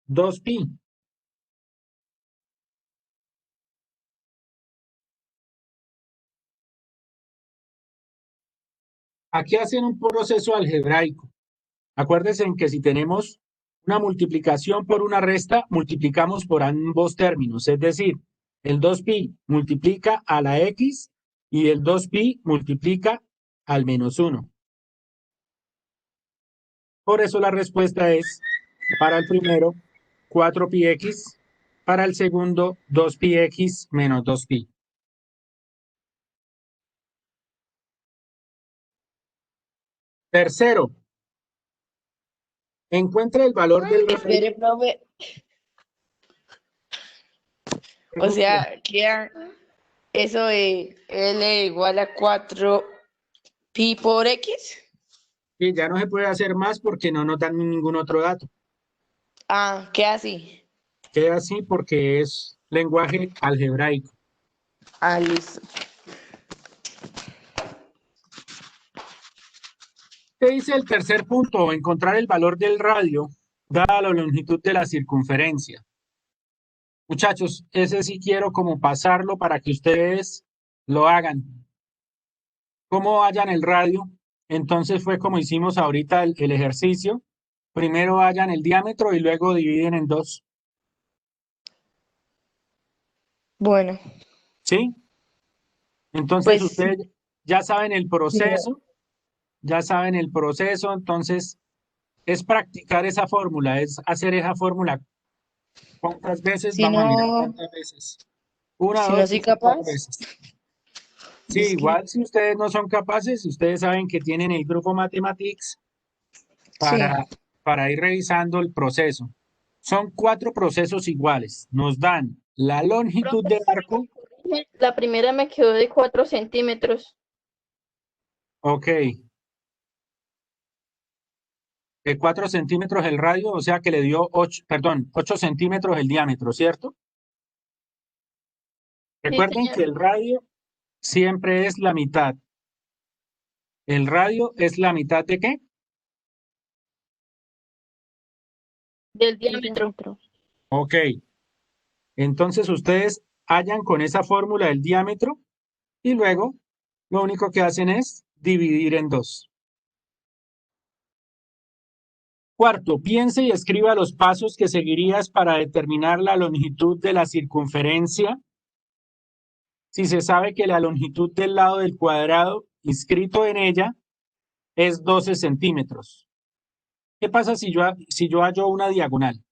2 pi. Aquí hacen un proceso algebraico. Acuérdense en que si tenemos una multiplicación por una resta, multiplicamos por ambos términos. Es decir, el 2pi multiplica a la x y el 2pi multiplica al menos 1. Por eso la respuesta es, para el primero, 4pi x, para el segundo, 2pi x menos 2pi. Tercero, encuentre el valor del radio. Espere, profe. O sea, queda eso de L igual a 4 pi por X. Y ya no se puede hacer más porque no nos dan ningún otro dato. Ah, queda así. Queda así porque es lenguaje algebraico. Ah, listo. ¿Qué dice el tercer punto? Encontrar el valor del radio dada la longitud de la circunferencia. Muchachos, ese sí quiero como pasarlo para que ustedes lo hagan. ¿Cómo hallan el radio? Entonces fue como hicimos ahorita el ejercicio. Primero hallan el diámetro y luego dividen en 2. Bueno, ¿Sí? Entonces pues ustedes ya saben el proceso. Ya saben el proceso, entonces es practicar esa fórmula, es hacer esa fórmula. ¿Cuántas veces? si Vamos a mirar no, cuántas veces. Una, si no dos, soy tres, cuatro capaz, veces. Sí, es que igual si ustedes no son capaces, ustedes saben que tienen el grupo Mathematics sí. para ir revisando el proceso. Son 4 procesos iguales. Nos dan la longitud del arco. La primera me quedó de 4 centímetros. Ok. De 4 centímetros el radio, o sea que le dio 8 centímetros el diámetro, ¿cierto? Sí, Recuerden señor. que el radio siempre es la mitad. ¿El radio es la mitad de qué? Del El diámetro. diámetro. Ok. Entonces ustedes hallan con esa fórmula el diámetro y luego lo único que hacen es dividir en 2. Cuarto, piense y escriba los pasos que seguirías para determinar la longitud de la circunferencia. Si se sabe que la longitud del lado del cuadrado inscrito en ella es 12 centímetros. ¿Qué pasa si yo hallo una diagonal?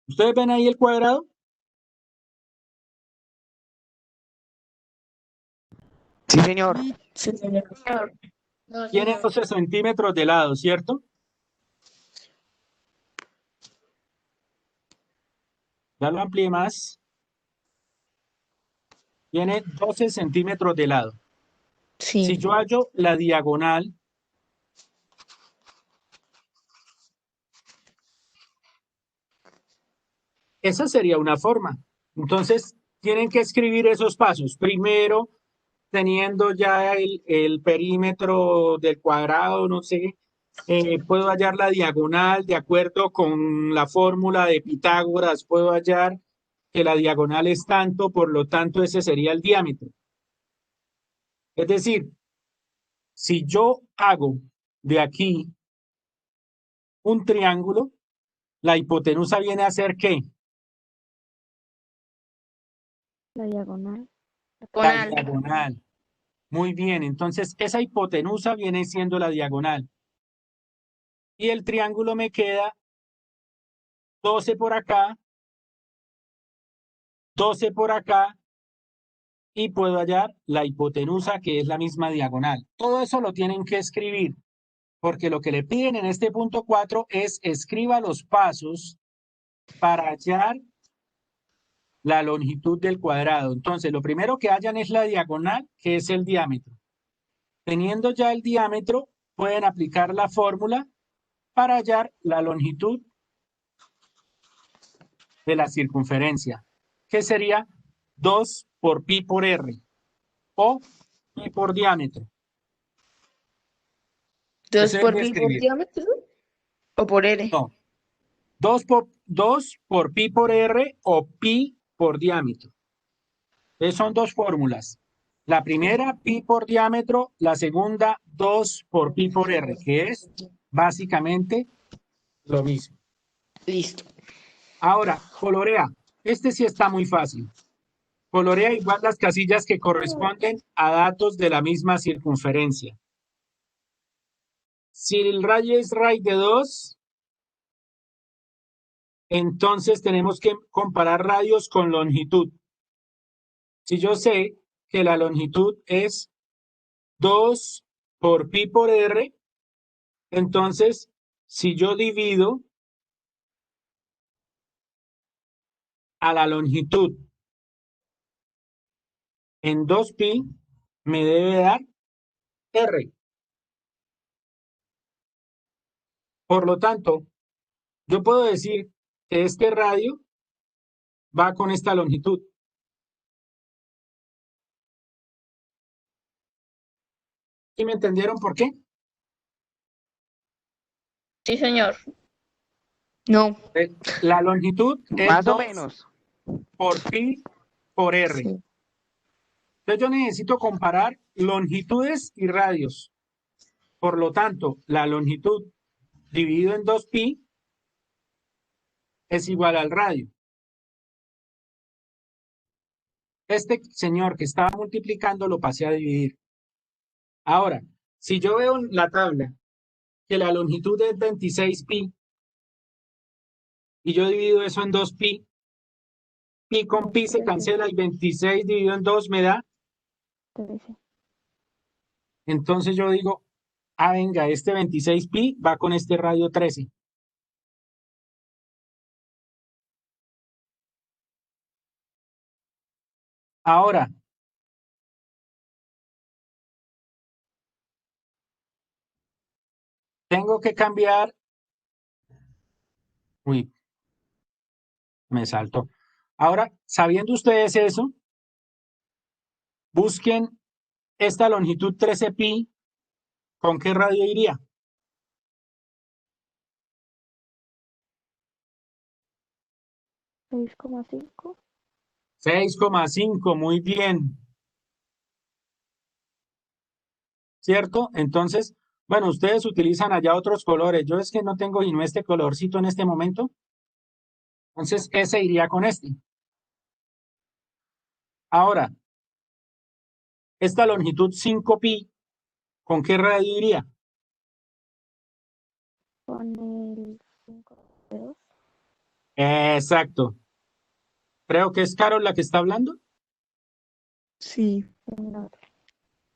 ¿Ustedes ven ahí el cuadrado? Sí, señor. Sí, Señor. No, Tiene señor. 12 centímetros de lado, ¿cierto? Ya lo amplié más. Tiene 12 centímetros de lado. Si sí. yo hallo la diagonal, esa sería una forma. Entonces, tienen que escribir esos pasos. Primero, teniendo ya el perímetro del cuadrado, no sé, puedo hallar la diagonal de acuerdo con la fórmula de Pitágoras, puedo hallar que la diagonal es tanto, por lo tanto, ese sería el diámetro. Es decir, si yo hago de aquí un triángulo, la hipotenusa viene a ser ¿qué? La diagonal. La Diagonal. diagonal. Muy bien, entonces esa hipotenusa viene siendo la diagonal. Y el triángulo me queda 12 por acá, 12 por acá, y puedo hallar la hipotenusa, que es la misma diagonal. Todo eso lo tienen que escribir, porque lo que le piden en este punto 4 es escriba los pasos para hallar la longitud del cuadrado. Entonces, lo primero que hallan es la diagonal, que es el diámetro. Teniendo ya el diámetro, pueden aplicar la fórmula para hallar la longitud de la circunferencia, que sería 2 por pi por r, o pi por diámetro. ¿2 Ustedes por deben pi por escribir. diámetro o por R? No, 2 por pi por r o pi por diámetro. Entonces son dos fórmulas. La primera, pi por diámetro, la segunda, 2 por pi por r, que es básicamente lo mismo. Listo. Ahora, colorea. Este sí está muy fácil. Colorea igual las casillas que corresponden a datos de la misma circunferencia. Si el radio es raíz de 2, entonces tenemos que comparar radios con longitud. Si yo sé que la longitud es 2 por pi por r, entonces si yo divido a la longitud en 2pi, me debe dar r. Por lo tanto, yo puedo decir que este radio va con esta longitud. ¿Sí me entendieron por qué? Sí, señor. No. La longitud es Más o 2 menos. por pi por r. Sí. Entonces yo necesito comparar longitudes y radios. Por lo tanto, la longitud dividido en 2pi es igual al radio. Este señor que estaba multiplicando lo pasé a dividir. Ahora, si yo veo en la tabla que la longitud es 26pi y yo divido eso en 2pi, pi con pi se cancela y 26 dividido en 2 me da. 13. Entonces yo digo, ah, venga, este 26pi va con este radio 13. Ahora, tengo que cambiar. Uy, me saltó. Ahora, sabiendo ustedes eso, busquen esta longitud 13pi, ¿con qué radio iría? 6,5. 6,5, muy bien, ¿cierto? Entonces, bueno, ustedes utilizan allá otros colores. Yo es que no tengo sino este colorcito en este momento. Entonces, ese iría con este. Ahora, esta longitud 5pi, ¿con qué radio iría? Con el 5,2. Exacto. Creo que es Carol la que está hablando. Sí. En la otra.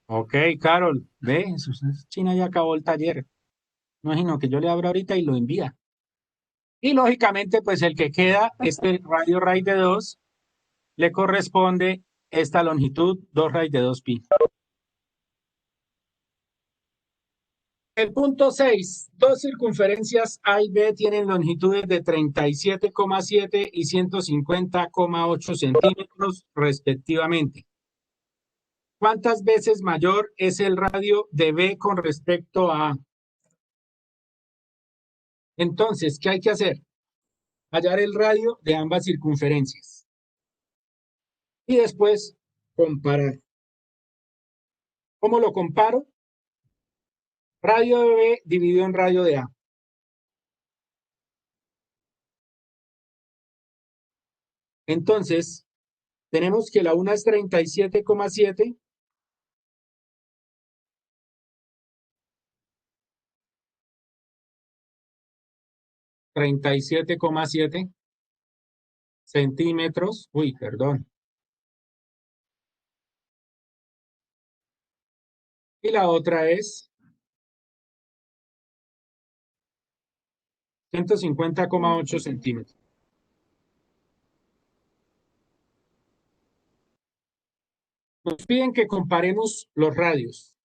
Ok, Carol, ve, China ya acabó el taller. No imagino que yo le abro ahorita y lo envía. Y lógicamente, pues el que queda, este radio raíz de 2, le corresponde esta longitud 2 raíz de 2pi. El punto 6, dos circunferencias A y B tienen longitudes de 37,7 y 150,8 centímetros respectivamente. ¿Cuántas veces mayor es el radio de B con respecto a A? Entonces, ¿qué hay que hacer? Hallar el radio de ambas circunferencias. Y después, comparar. ¿Cómo lo comparo? Radio de B dividido en radio de A. Entonces, Tenemos que la una es 37,7. $37,7 centímetros. Uy, perdón. Y la otra es 150,8 centímetros. Nos piden que comparemos los radios.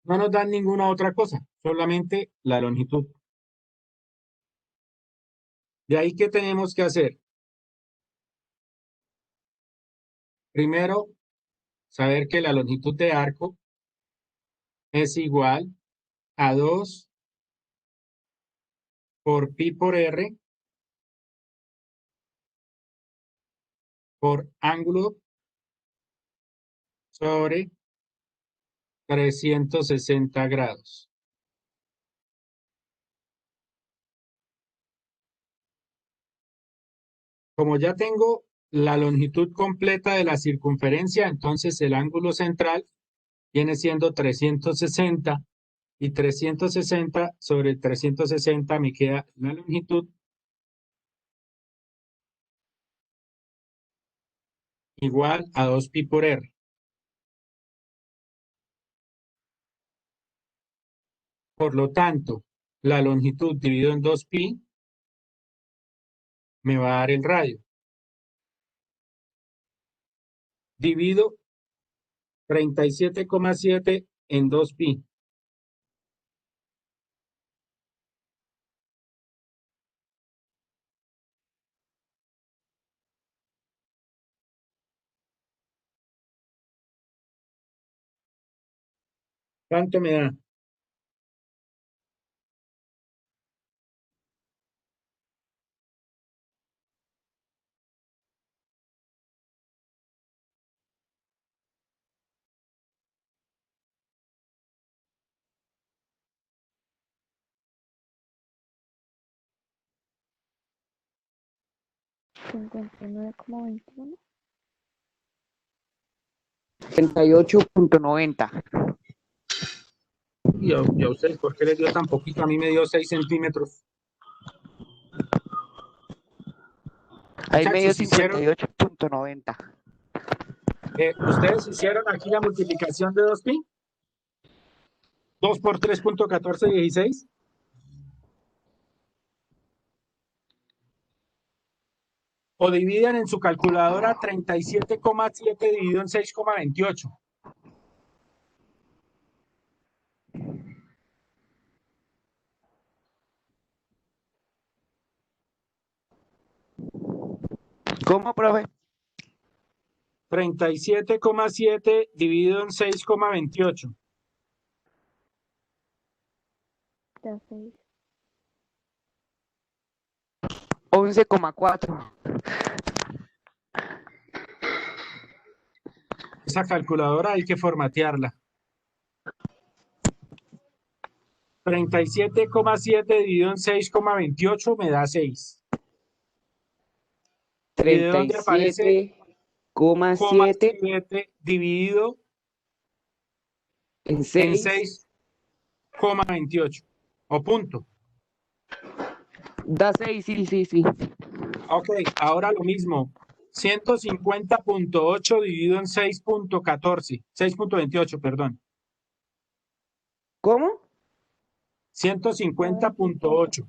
No nos dan ninguna otra cosa, solamente la longitud. De ahí, ¿qué tenemos que hacer? Primero, saber que la longitud de arco es igual a 2 por pi por r por ángulo sobre 360 grados. Como ya tengo la longitud completa de la circunferencia, entonces el ángulo central viene siendo 360 y 360 sobre 360 me queda la longitud igual a 2 pi por r. Por lo tanto, la longitud dividido en 2 pi me va a dar el radio. Divido 37,7 en 2 pi. ¿Cuánto me da? $59,21. 38,90. ¿Y a ustedes por qué les dio tan poquito? A mí me dio 6 centímetros. Ahí me dio Muchachos, hicieron, 58,90. ¿ustedes hicieron aquí la multiplicación de 2 pi? 2 por 3,1416. O dividan en su calculadora 37,7 dividido en 6,28. ¿Cómo, profe? 37,7 dividido en 6,28. Da 6. 11,4. Esa calculadora hay que formatearla. 37,7 dividido en 6,28 me da 6. ¿Y de dónde aparece 37,7 7 dividido en en 6 6,28? O punto. da 6, sí. Ok, ahora lo mismo. 150,8 dividido en 6,14. 6,28, perdón. ¿Cómo? 150,8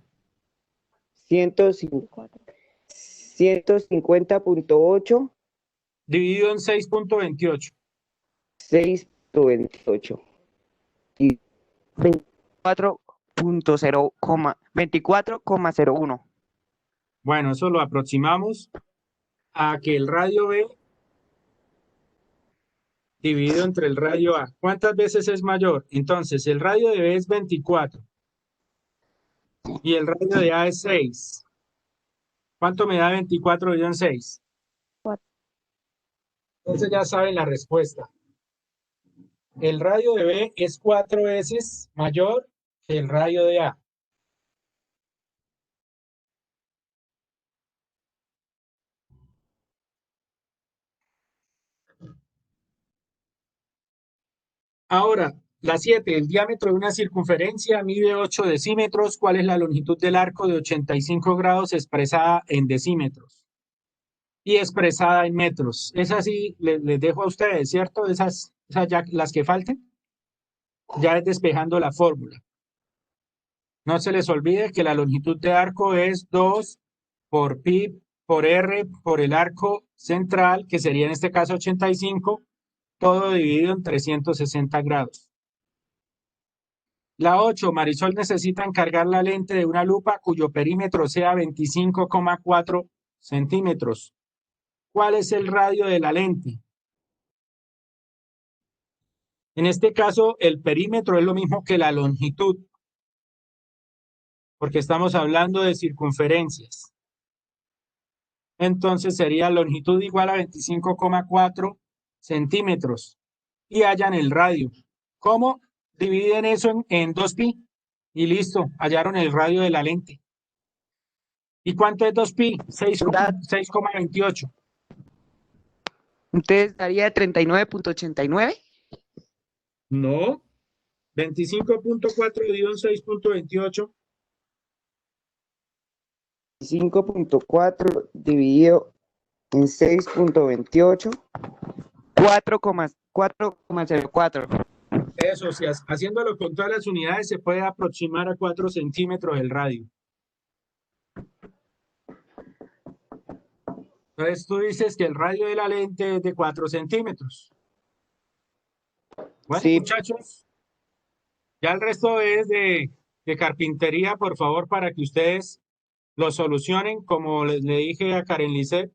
150,8 dividido en 6,28. 6,28 y 24,01. Bueno, eso lo aproximamos a que el radio B dividido entre el radio A. ¿Cuántas veces es mayor? Entonces, el radio de B es 24 y el radio de A es 6. ¿Cuánto me da 24 dividido en 6? 4. Entonces ya saben la respuesta. El radio de B es 4 veces mayor que el radio de A. Ahora, la 7, el diámetro de una circunferencia mide 8 decímetros. ¿Cuál es la longitud del arco de 85 grados expresada en decímetros? Y expresada en metros. Es así, les dejo a ustedes, ¿cierto? Esas ya las que falten, ya es despejando la fórmula. No se les olvide que la longitud de arco es 2 por pi por r por el arco central, que sería en este caso 85, todo dividido en 360 grados. La 8, Marisol necesita encargar la lente de una lupa cuyo perímetro sea 25,4 centímetros. ¿Cuál es el radio de la lente? En este caso, el perímetro es lo mismo que la longitud, porque estamos hablando de circunferencias. Entonces sería longitud igual a 25,4 centímetros y hallan el radio. ¿Cómo? Dividen eso en 2pi y listo, hallaron el radio de la lente. ¿Y cuánto es 2pi? 6,28. Entonces daría 39.89. No, 25,4 dividido en 6,28. 5.4 dividido en 6.28. 4,04. Eso, si haciéndolo con todas las unidades se puede aproximar a 4 centímetros el radio. Entonces tú dices que el radio de la lente es de 4 centímetros. Bueno, Sí. muchachos, ya el resto es de carpintería, por favor, para que ustedes lo solucionen. Como le dije a Karen Lisset,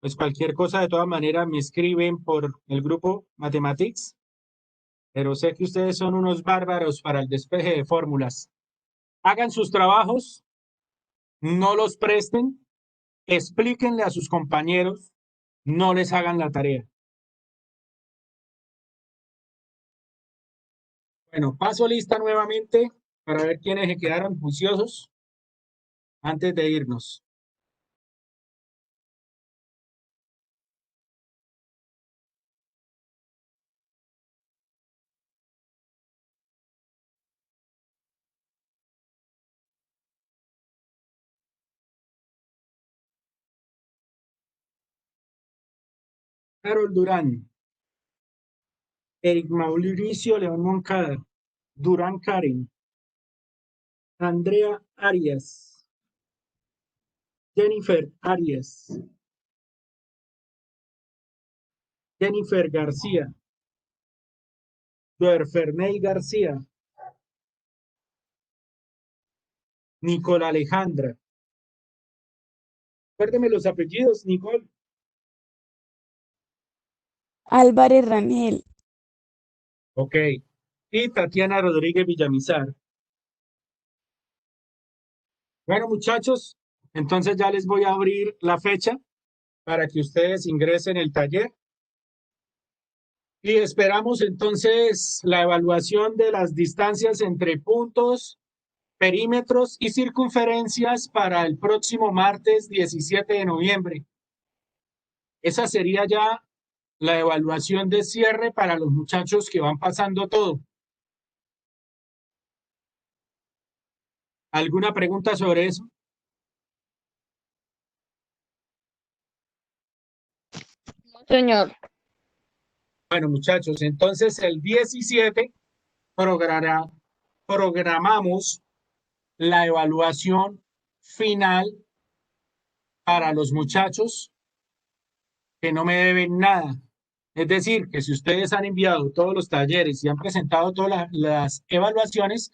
pues cualquier cosa de todas maneras me escriben por el grupo Mathematics, pero sé que ustedes son unos bárbaros para el despeje de fórmulas. Hagan sus trabajos, no los presten, explíquenle a sus compañeros, no les hagan la tarea. Bueno, paso lista nuevamente para ver quiénes se quedaron juiciosos antes de irnos. Harold Durán, Eric Mauricio León Moncada, Durán Karen, Andrea Arias, Jennifer Arias, Jennifer García, Duerferney García, Nicola Alejandra. Acuérdeme los apellidos, Nicole. Álvarez Rangel. Ok. Y Tatiana Rodríguez Villamizar. Bueno, muchachos, entonces ya les voy a abrir la fecha para que ustedes ingresen el taller. Y esperamos entonces la evaluación de las distancias entre puntos, perímetros y circunferencias para el próximo martes 17 de noviembre. Esa sería ya la evaluación de cierre para los muchachos que van pasando todo. ¿Alguna pregunta sobre eso? Señor. Bueno, muchachos, entonces el 17 programamos la evaluación final para los muchachos que no me deben nada. Es decir, que si ustedes han enviado todos los talleres y han presentado todas las evaluaciones,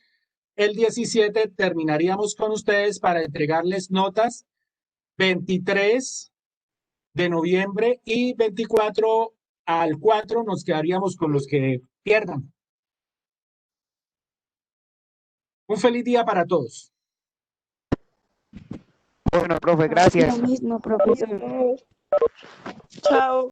el 17 terminaríamos con ustedes para entregarles notas 23 de noviembre y 24 al 4 nos quedaríamos con los que pierdan. Un feliz día para todos. Bueno, profe, gracias. Lo mismo, profesor. Chao.